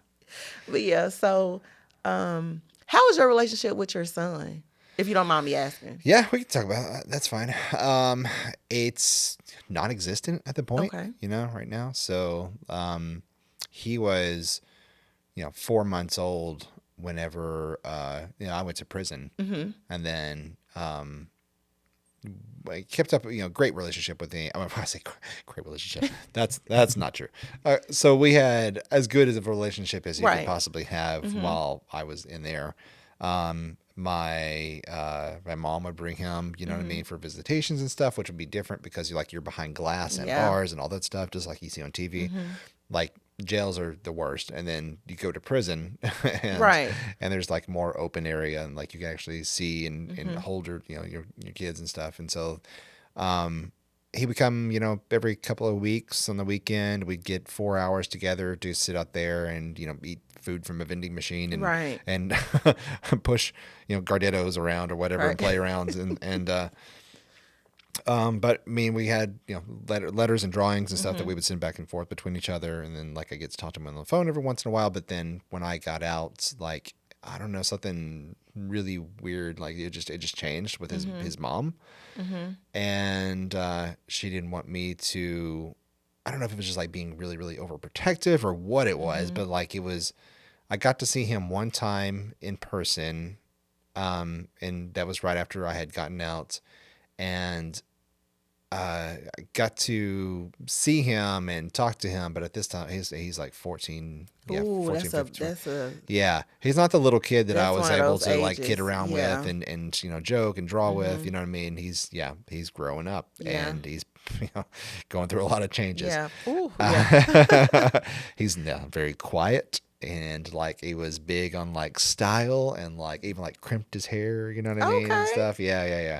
But yeah, so how is your relationship with your son? If you don't mind me asking. Yeah, we can talk about that. That's fine. It's non-existent at the point, Okay. right now. So, he was, 4 months old whenever, I went to prison, and then, I kept up, great relationship with him. I say great relationship. That's not true. So we had as good as a relationship as you could possibly have while I was in there. My mom would bring him, you know what I mean, for visitations and stuff, which would be different because you're behind glass and bars and all that stuff, just like you see on TV. Like jails are the worst, and then you go to prison, and and there's like more open area, and like you can actually see and hold your kids and stuff. And so, he would come, every couple of weeks on the weekend. We'd get 4 hours together to sit out there and eat food from a vending machine and push Gardettos around or whatever and play arounds but I mean, we had letters and drawings and stuff that we would send back and forth between each other, and then like I get to talk to him on the phone every once in a while. But then when I got out, like I don't know, something really weird, like it just changed with his mom, and she didn't want me to. I don't know if it was just like being really really overprotective or what it was, but like it was. I got to see him one time in person, and that was right after I had gotten out. And I got to see him and talk to him, but at this time he's like 14. Yeah, Ooh, 14, 15. that's a Yeah, he's not the little kid that I That's was one of able those to like ages. kid around Yeah. with and joke and draw with. You know what I mean? He's growing up Yeah. and he's going through a lot of changes. yeah. Ooh, yeah. He's very quiet. And like he was big on like style and like even like crimped his hair, you know what I mean, and Okay. stuff. Yeah.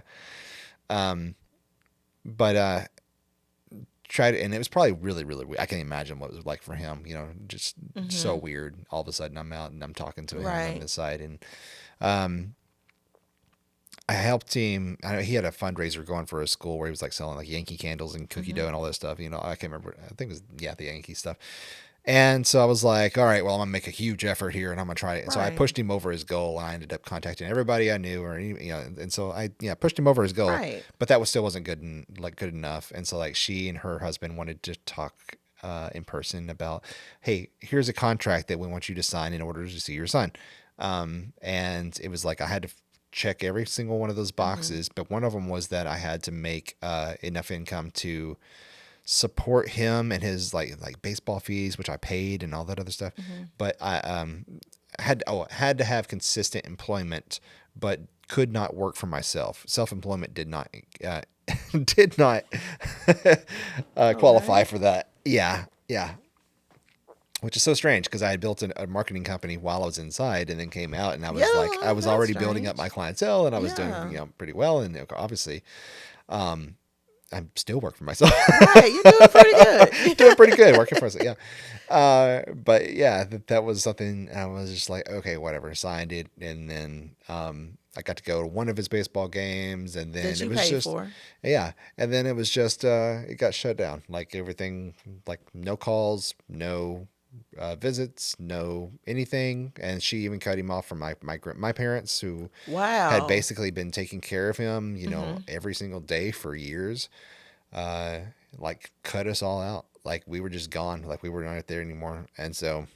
But tried and it was probably really really weird. I can't imagine what it was like for him, just so weird. All of a sudden I'm out and I'm talking to him on Right. this side, and I helped him. He had a fundraiser going for his school where he was like selling like Yankee candles and cookie dough and all that stuff. I can't remember. I think it was the Yankee stuff. And so I was like, all right, well, I'm going to make a huge effort here and I'm going to try it. And so I Right. pushed him over his goal and I ended up contacting everybody I knew and so I, pushed him over his goal, Right. but that was still wasn't good enough. And so like she and her husband wanted to talk in person about, hey, here's a contract that we want you to sign in order to see your son. And it was like, I had to check every single one of those boxes, but one of them was that I had to make enough income to support him and his like baseball fees, which I paid and all that other stuff. But I had to have consistent employment, but could not work for myself. Self-employment did not did not qualify Okay. for that. Yeah, yeah. Which is so strange because I had built a marketing company while I was inside and then came out and I was like, I Yeah, was that's already building up strange. my clientele and I was doing, Yeah. pretty well. And obviously, um, I'm still working for myself. Right. You're doing pretty Doing good. pretty good working for us. Yeah. But yeah, that was something I was just like, okay, whatever, signed it. And then, I got to go to one of his baseball games and then That it you was paid just, for. yeah. And then it was just, it got shut down. Like everything, like no calls, no, visits, no anything. And she even cut him off from my parents who had Wow. basically been taking care of him, Mm-hmm. every single day for years, uh, like cut us all out. Like we were just gone. Like we were not there anymore. And so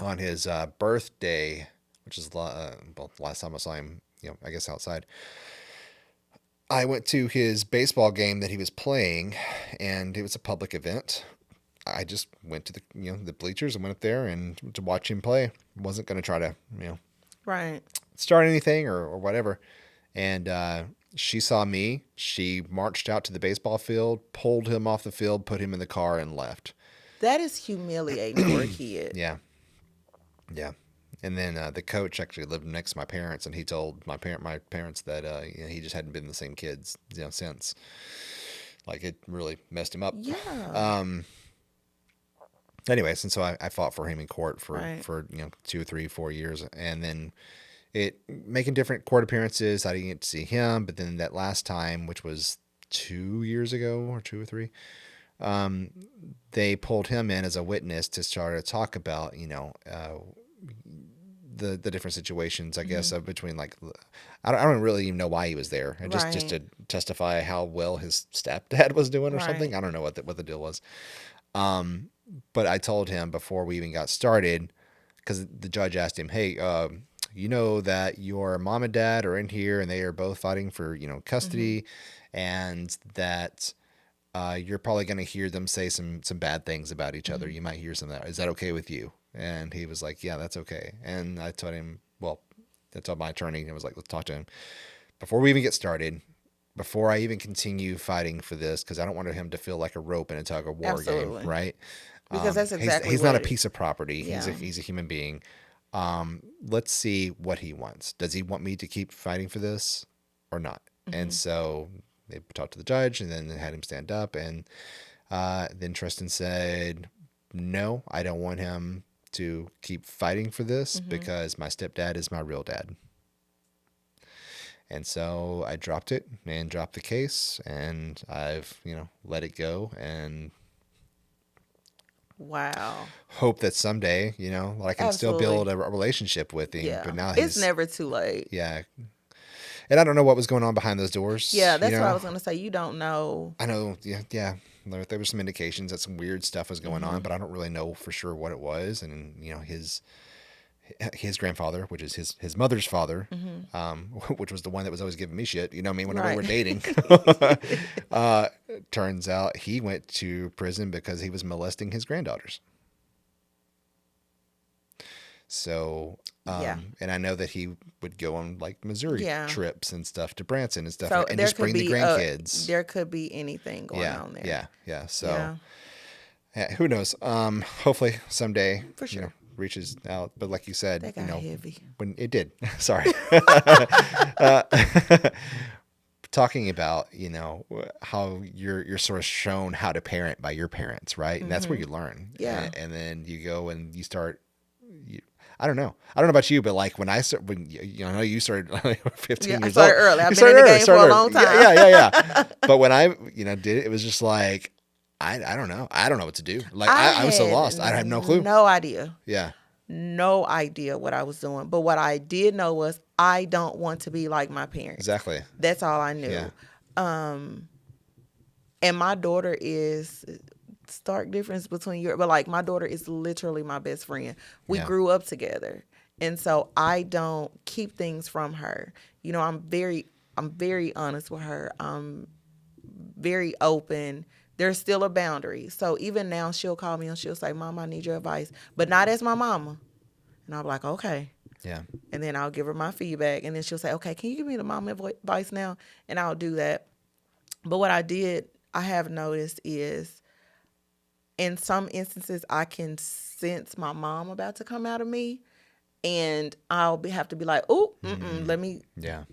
on his birthday, which is well, last time I saw him, I guess outside, I went to his baseball game that he was playing, and it was a public event. I just went to the bleachers and went up there and to watch him play. Wasn't going to try to Right. start anything or whatever. And she saw me. She marched out to the baseball field, pulled him off the field, put him in the car, and left. That is humiliating for a kid. Yeah, yeah. And then the coach actually lived next to my parents, and he told my parents that he just hadn't been the same kids since. Like it really messed him up. Yeah. Um, Anyways, and so I fought for him in court Right. for 2, 3, 4 years, and then it making different court appearances. I didn't get to see him, but then that last time, which was 2 years ago or 2 or 3, um, they pulled him in as a witness to start to talk about the different situations, I guess, Mm-hmm. of between like I don't really even know why he was there, and just Right. to testify how well his stepdad was doing or something. Right. I don't know what the deal was. Um, but I told him before we even got started, because the judge asked him, "Hey, you know that your mom and dad are in here, and they are both fighting for Mm-hmm. custody, and that you're probably going to hear them say some bad things about each other. Mm-hmm. You might hear some of that. Is that okay with you?" And he was like, "Yeah, that's okay." And I told him, well, I told my attorney, I was like, "Let's talk to him before we even get started." Before I even continue fighting for this, because I don't want him to feel like a rope in a tug of war game, Absolutely. right? Because that's He's exactly he's what not a it piece is. of property. Yeah. He's a human being. Let's see what he wants. Does he want me to keep fighting for this or not? And Mm-hmm. so they talked to the judge, and then they had him stand up. And then Tristan said, "No, I don't want him to keep fighting for this Mm-hmm. because my stepdad is my real dad." And so I dropped it and dropped the case, and I've let it go and Wow. hope that someday I can still build Absolutely. a relationship with him. But Yeah. now It's he's, never too late. yeah, and I don't know what was going on behind those doors. Yeah, that's what I was gonna say. You don't know. I know, yeah, yeah. There were some indications that some weird stuff was going on, Mm-hmm. but I don't really know for sure what it was. And his grandfather, which is his mother's father, Mm-hmm. which was the one that was always giving me shit. You know what I mean? Whenever we're Right. dating, uh, turns out he went to prison because he was molesting his granddaughters. So, Yeah. and I know that he would go on like Missouri Yeah. trips and stuff to Branson and stuff, So and there just could bring the be grandkids. anything going Yeah, on there. yeah, yeah. So, Yeah, yeah, who knows? Hopefully someday, for sure. reaches out. But like you said, That got heavy. when it did, sorry. uh, Talking about how you're sort of shown how to parent by your parents, right? And that's where Mm-hmm. you learn. Yeah. And then you go and you start. I don't know. I don't know about you, but like when I start, I know you started like, Yeah, 15 I years started old. early. You I've been in started the early. game for Started a early. long Yeah, time. yeah, yeah, yeah. But when I did it, it was just like I don't know. I don't know what to do. Like I I was so had lost. I have no clue. no idea. Yeah. No idea what I was doing. But what I did know was I don't want to be like my parents. Exactly. That's all I Yeah. knew. And my daughter is stark difference between your, but like my daughter is literally my best friend. We Yeah. grew up together. And so I don't keep things from her. You know, I'm very honest with her. I'm very open. There's still a boundary. So even now she'll call me and she'll say, "Mom, I need your advice," but not as my mama. And I'm like, "Okay." Yeah. And then I'll give her my feedback. And then she'll say, "Okay, can you give me the mama advice now?" And I'll do that. But what I have noticed is in some instances, I can sense my mom about to come out of me. And have to be like, "Oh, Yeah.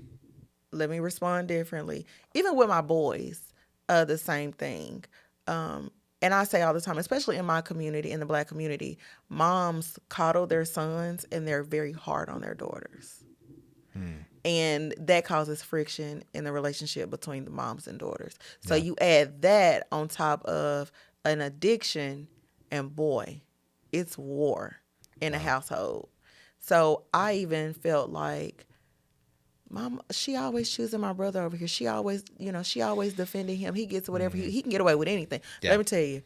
let me respond differently." Even with my boys, the same thing. And I say all the time, especially in my community, in the Black community, moms coddle their sons and they're very hard on their daughters. And that causes friction in the relationship between the moms and daughters. So you add that on top of an addiction, and boy, it's war in a household. So I even felt like, Mom, she always choosing my brother over here. She always defending him. He gets whatever he can get away with anything. Yeah. Let me tell you,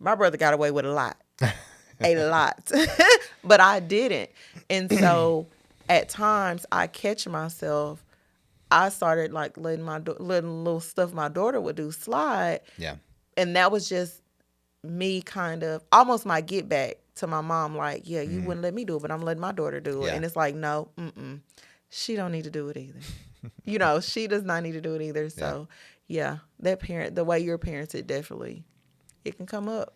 my brother got away with a lot. A lot. But I didn't. And so at times I catch myself, I started like letting little stuff my daughter would do slide. Yeah. And that was just me kind of almost my get back to my mom, like, yeah, you wouldn't let me do it, but I'm letting my daughter do it. Yeah. And it's like, no, she don't need to do it either. You know, she does not need to do it either. So yeah, that parent, the way you're parented, definitely, it can come up.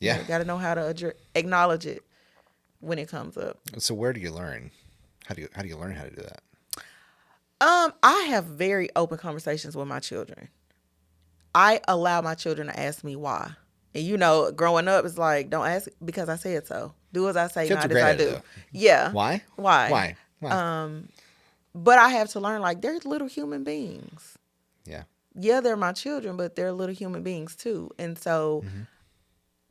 Yeah. You got to know how to acknowledge it when it comes up. So where do you learn? How do you learn how to do that? I have very open conversations with my children. I allow my children to ask me why. And you know, growing up, it's like, don't ask because I said so. Do as I say, Kids not are as great I at it, do. though. Yeah. Why? Why? Why? But I have to learn, like, they're little human beings. Yeah. Yeah, they're my children, but they're little human beings too. And so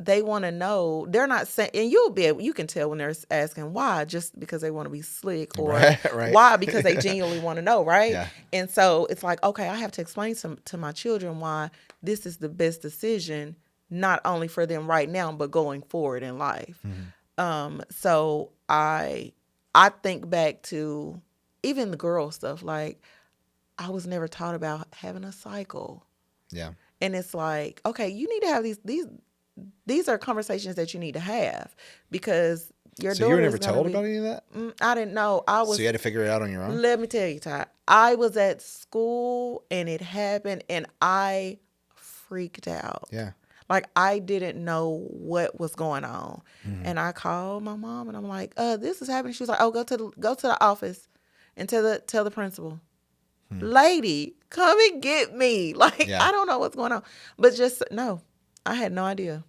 they want to know. They're not saying, and you can tell when they're asking why, just because they want to be slick, or Right. why because they genuinely want to know, right? Yeah. And so it's like, okay, I have to explain to my children why this is the best decision, not only for them right now, but going forward in life. So I think back to even the girl stuff. Like, I was never taught about having a cycle. Yeah. And it's like, okay, you need to have these are conversations that you need to have, because your So daughter you were is never gonna told be, about any of that? I didn't know. I was. So you had to figure it out on your own? Let me tell you, Ty. I was at school and it happened, and I freaked out. Yeah. Like, I didn't know what was going on, and I called my mom and I'm like, "This is happening." She was like, "Oh, go to the office and tell the principal." Lady, come and get me. Like, Yeah. I don't know what's going on. But just, no, I had no idea.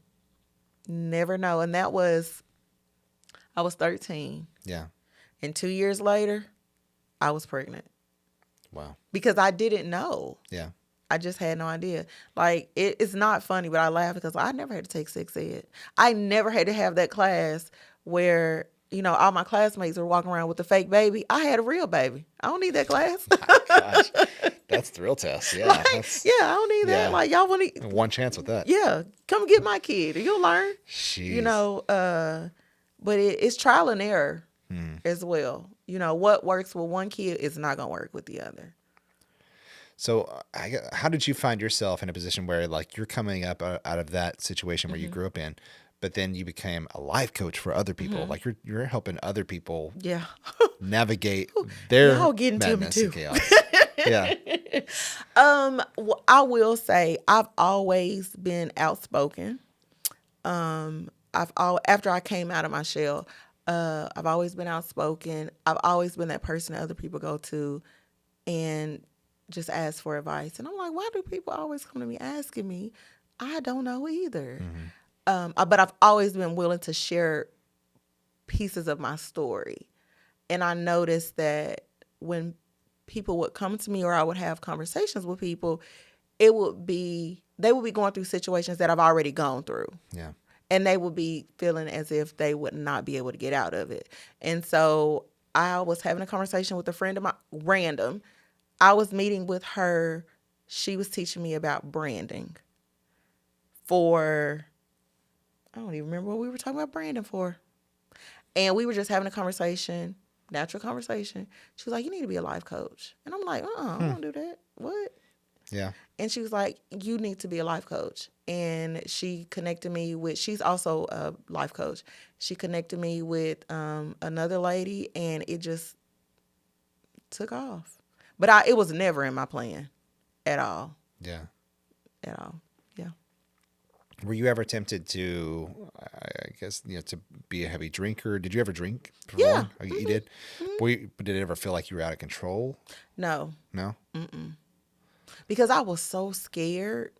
Never know. And I was 13. Yeah. And 2 years later, I was pregnant. Wow. Because I didn't know. Yeah. I just had no idea. Like, it's not funny, but I laugh because I never had to take sex ed. I never had to have that class where, you know, all my classmates were walking around with a fake baby. I had a real baby. I don't need that class. Gosh. That's thrill test. Yeah. Like, That's yeah, I don't need that. Like, y'all want to, one chance with that. yeah, come get my kid. You'll learn. Jeez. You know, but it's trial and error as well. You know, what works with one kid is not going to work with the other. So how did you find yourself in a position where, like, you're coming up out of that situation where you grew up in, but then you became a life coach for other people? Like, you're helping other people Yeah. navigate their Y'all getting to me madness too. and chaos. Yeah. Well, I will say I've always been outspoken. After I came out of my shell, I've always been outspoken. I've always been that person that other people go to and just ask for advice. And I'm like, why do people always come to me asking me? I don't know either. But I've always been willing to share pieces of my story. And I noticed that when people would come to me or I would have conversations with people, it would be they would be going through situations that I've already gone through. Yeah. And they would be feeling as if they would not be able to get out of it. And so I was having a conversation with a friend of mine, random. I was meeting with her. She was teaching me about branding for, I don't even remember what we were talking about branding for. And we were just having a conversation, natural conversation. She was like, you need to be a life coach. And I'm like, I don't want to do that. What? Yeah. And she was like, you need to be a life coach. And she connected me with, she's also a life coach. She connected me with another lady, and it just took off. But it was never in my plan at all. Yeah. At all. Yeah. Were you ever tempted to, I guess, to be a heavy drinker? Did you ever drink before? Yeah. Oh, you did? But did it ever feel like you were out of control? No. No? Because I was so scared.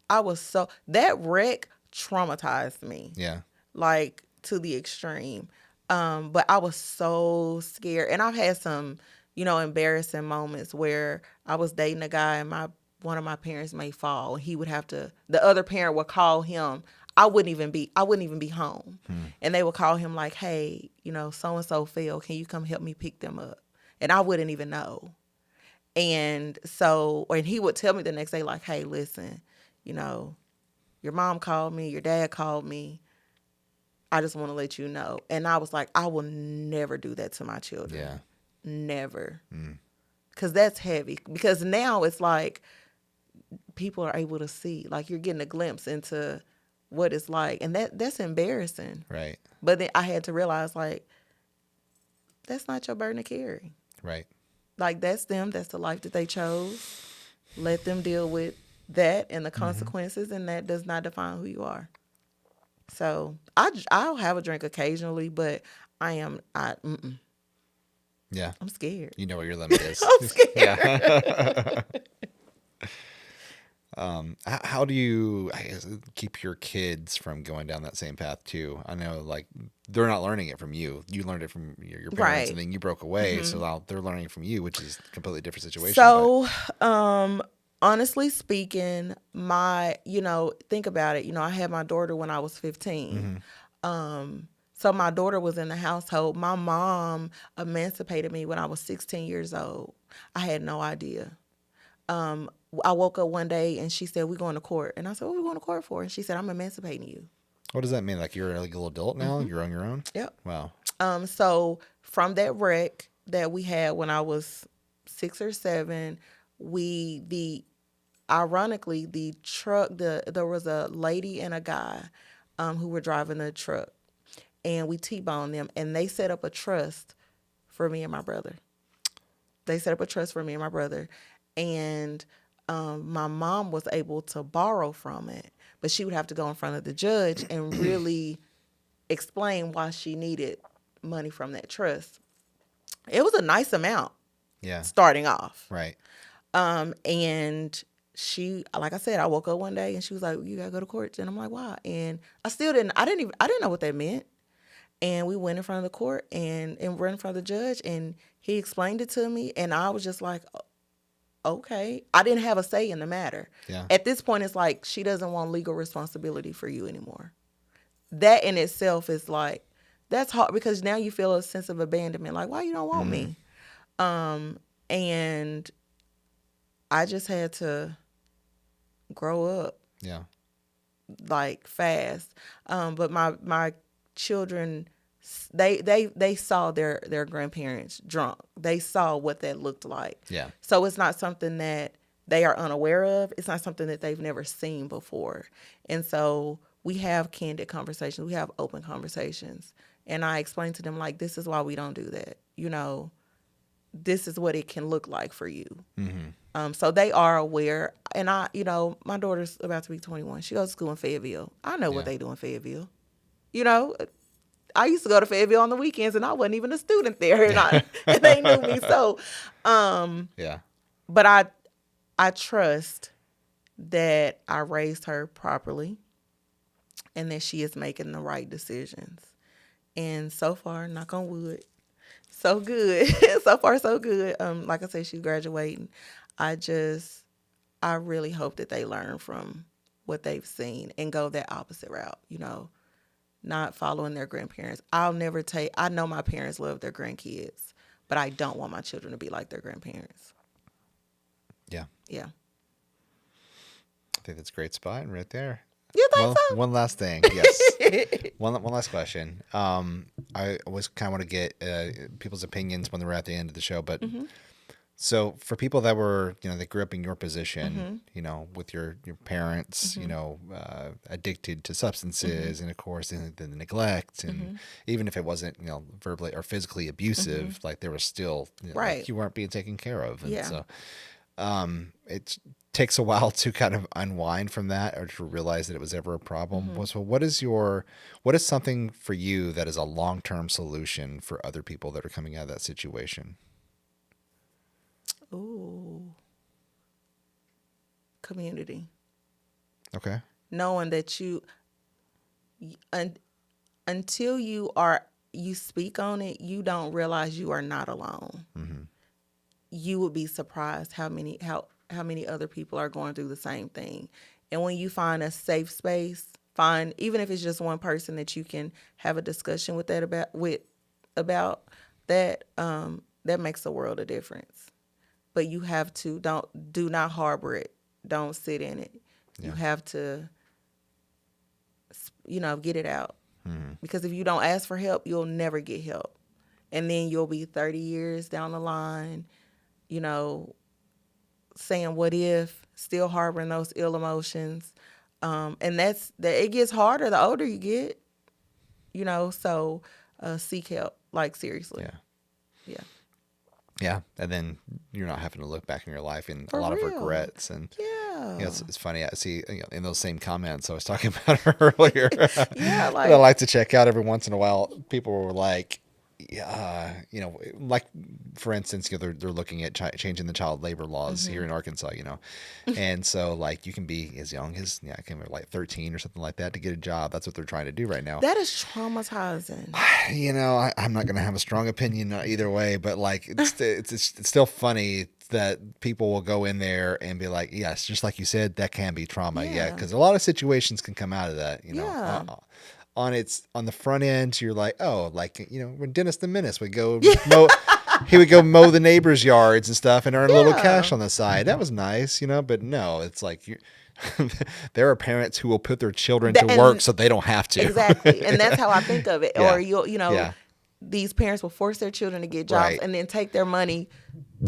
That wreck traumatized me. Yeah. Like, to the extreme. But I was so scared. And I've had some, embarrassing moments where I was dating a guy and one of my parents may fall. He would have to, the other parent would call him. I wouldn't even be home. And they would call him like, hey, so-and-so fell. Can you come help me pick them up? And I wouldn't even know. And he would tell me the next day, like, hey, listen, your mom called me, your dad called me. I just want to let you know. And I was like, I will never do that to my children. Yeah. Never. Because that's heavy. Because now it's like people are able to see, like, you're getting a glimpse into what it's like. And that's embarrassing. Right. But then I had to realize, like, that's not your burden to carry. Right. Like, that's them. That's the life that they chose. Let them deal with that and the consequences, and that does not define who you are. So I'll have a drink occasionally, but I'm scared. You know what your limit is. I'm scared. Yeah. How do you, I guess, keep your kids from going down that same path too? I know, like, they're not learning it from you. You learned it from your parents, Right. and then you broke away. So now they're learning from you, which is a completely different situation. So, honestly speaking, think about it. I had my daughter when I was 15. So my daughter was in the household. My mom emancipated me when I was 16 years old. I had no idea. I woke up one day and she said, we're going to court. And I said, what are we going to court for? And she said, I'm emancipating you. What does that mean? Like, you're a legal adult now? You're on your own? Yep. Wow. So from that wreck that we had when I was 6 or 7, ironically, the truck, there was a lady and a guy who were driving the truck, and we T-boned them, and they set up a trust for me and my brother. And my mom was able to borrow from it, but she would have to go in front of the judge and really explain why she needed money from that trust. It was a nice amount. Yeah. Starting off. Right. And she, like I said, I woke up one day and she was like, you gotta go to court. And I'm like, why? And I didn't know what that meant. And we went in front of the court and we're in front of the judge, and he explained it to me, and I was just like, okay. I didn't have a say in the matter. Yeah. At this point, it's like she doesn't want legal responsibility for you anymore. That in itself is like, that's hard, because now you feel a sense of abandonment. Like, why you don't want me? And I just had to grow up. Yeah. Like, fast. But my children, they saw their grandparents drunk. They saw what that looked like. Yeah. So it's not something that they are unaware of. It's not something that they've never seen before. And so we have candid conversations. We have open conversations. And I explain to them, like, this is why we don't do that. This is what it can look like for you. So they are aware. And my daughter's about to be 21. She goes to school in Fayetteville. I know what they do in Fayetteville. I used to go to Fayetteville on the weekends, and I wasn't even a student there, and they knew me. So, Yeah. But I trust that I raised her properly, and that she is making the right decisions. And so far, knock on wood, so good. So far, so good. Like I said, she's graduating. I really hope that they learn from what they've seen and go that opposite route, you know, not following their grandparents. I know my parents love their grandkids, but I don't want my children to be like their grandparents. Yeah. Yeah. I think that's a great spot right there. You think Well, so? one last thing. Yes. One last question. I always kind of want to get people's opinions when we're at the end of the show, but so for people that were, that grew up in your position, with your parents, addicted to substances and of course the neglect, and even if it wasn't, verbally or physically abusive, like there was still, Right. like you weren't being taken care of. And Yeah. so it takes a while to kind of unwind from that or to realize that it was ever a problem. So what is something for you that is a long-term solution for other people that are coming out of that situation? Ooh. Community. Okay. Knowing that until you speak on it, you don't realize you are not alone. You would be surprised how many other people are going through the same thing. And when you find a safe space, even if it's just one person that you can have a discussion with about that, that makes a world of difference. But you have to do not harbor it. Don't sit in it. Yeah. You have to, get it out. Because if you don't ask for help, you'll never get help. And then you'll be 30 years down the line, saying what if, still harboring those ill emotions. And it gets harder the older you get, so seek help, like seriously. Yeah. Yeah. Yeah, and then you're not having to look back in your life and For a lot real. of regrets. And yeah, it's funny. I see in those same comments I was talking about earlier. Yeah, that I like to check out every once in a while. People were like, like for instance, they're looking at changing the child labor laws here in Arkansas, and so like you can be as young as I can remember like 13 or something like that to get a job. That's what they're trying to do right now. That is traumatizing. I'm not going to have a strong opinion either way, but like it's still funny that people will go in there and be like, yes, just like you said, that can be trauma, yeah, because a lot of situations can come out of that, Yeah. On the front end, you're like, oh, like, when Dennis the Menace would go mow, he would go mow the neighbors' yards and stuff and earn a little cash on the side. That was nice, but no, it's like there are parents who will put their children to work so they don't have to. Exactly. And that's how I think of it. Yeah. Or these parents will force their children to get jobs and then take their money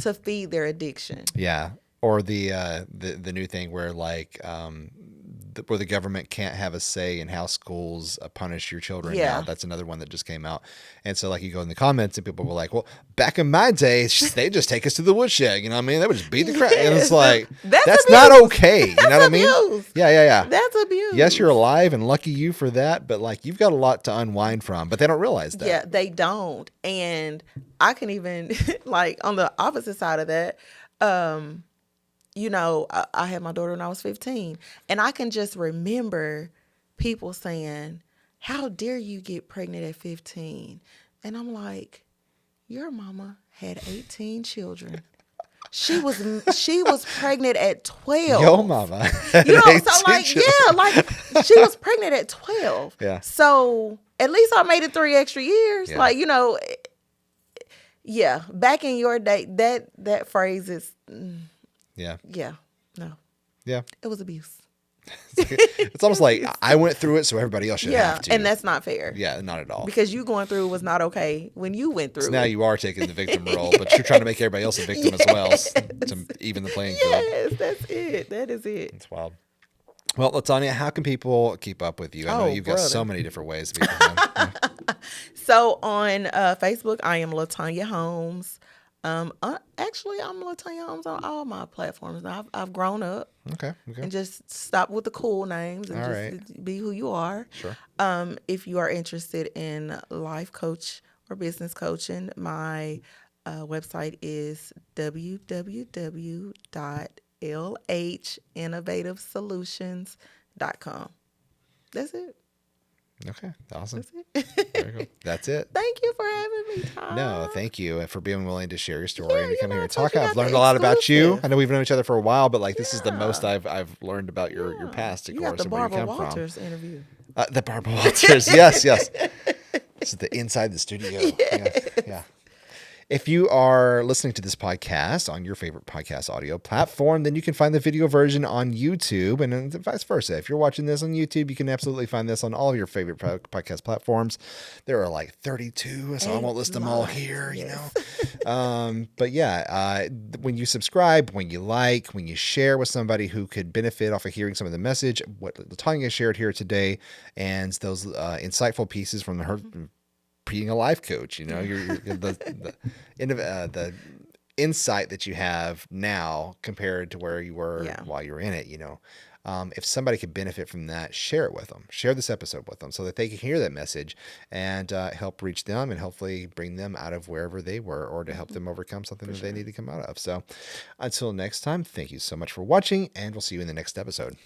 to feed their addiction. Yeah. Or the new thing where like where the government can't have a say in how schools punish your children. Yeah. Now. That's another one that just came out. And so like you go in the comments and people were like, well, back in my day, they just take us to the woodshed. You know what I mean? They would just beat the crap. And it's like, that's not okay. You know what I mean? Abuse. Yeah. That's abuse. Yes, you're alive and lucky you for that. But like you've got a lot to unwind from. But they don't realize that. Yeah, they don't. And I can even like on the opposite side of that, I had my daughter when I was 15, and I can just remember people saying, how dare you get pregnant at 15? And I'm like, your mama had 18 children. She was pregnant at 12. Yo mama. So like, yeah, like she was pregnant at 12. Yeah. So at least I made it 3 extra years. Yeah. Like, yeah, back in your day, that phrase is... Yeah. No. Yeah. It was abuse. It's almost like I went through it, so everybody else should have to. And that's not fair. Yeah, not at all. Because you going through was not okay when you went through so it. now you are taking the victim role, but you're trying to make everybody else a victim as well to even the playing field. Yes, that's it. That is it. It's wild. Well, Latonya, how can people keep up with you? I know you've got so many different ways to be So on Facebook, I am Latonya Holmes. Actually, I'm Latonya Holmes on all my platforms. I've grown up. Okay. And just stop with the cool names and all just be who you are. Sure. If you are interested in life coach or business coaching, my website is www.lhinnovativesolutions.com. That's it. Okay. Awesome. That's it. Very cool. That's it. Thank you for having me, No, Todd. thank you for being willing to share your Yeah, story and to come here I and told talk. you I've got learned the a lot about you. exclusive. I know we've known each other for a while, but like this is the most Yeah, I've learned about your yeah. past, of You got course, the and where you Barbara come from. Walters interview. The Barbara Walters. Yes, yes. This is the inside the studio. Yes, Yes. yeah. If you are listening to this podcast on your favorite podcast audio platform, then you can find the video version on YouTube and then vice versa. If you're watching this on YouTube, you can absolutely find this on all of your favorite podcast platforms. There are like 32, so I won't list them all Lot. here, Yes. But yeah, when you subscribe, when you like, when you share with somebody who could benefit off of hearing some of the message, what Latonya shared here today, and those insightful pieces from her being a life coach, the insight that you have now compared to where you were Yeah. while you were in it, if somebody could benefit from that, share it with them, share this episode with them so that they can hear that message and help reach them and hopefully bring them out of wherever they were or to help them overcome something that they need to come out of. So until next time, thank you so much for watching and we'll see you in the next episode.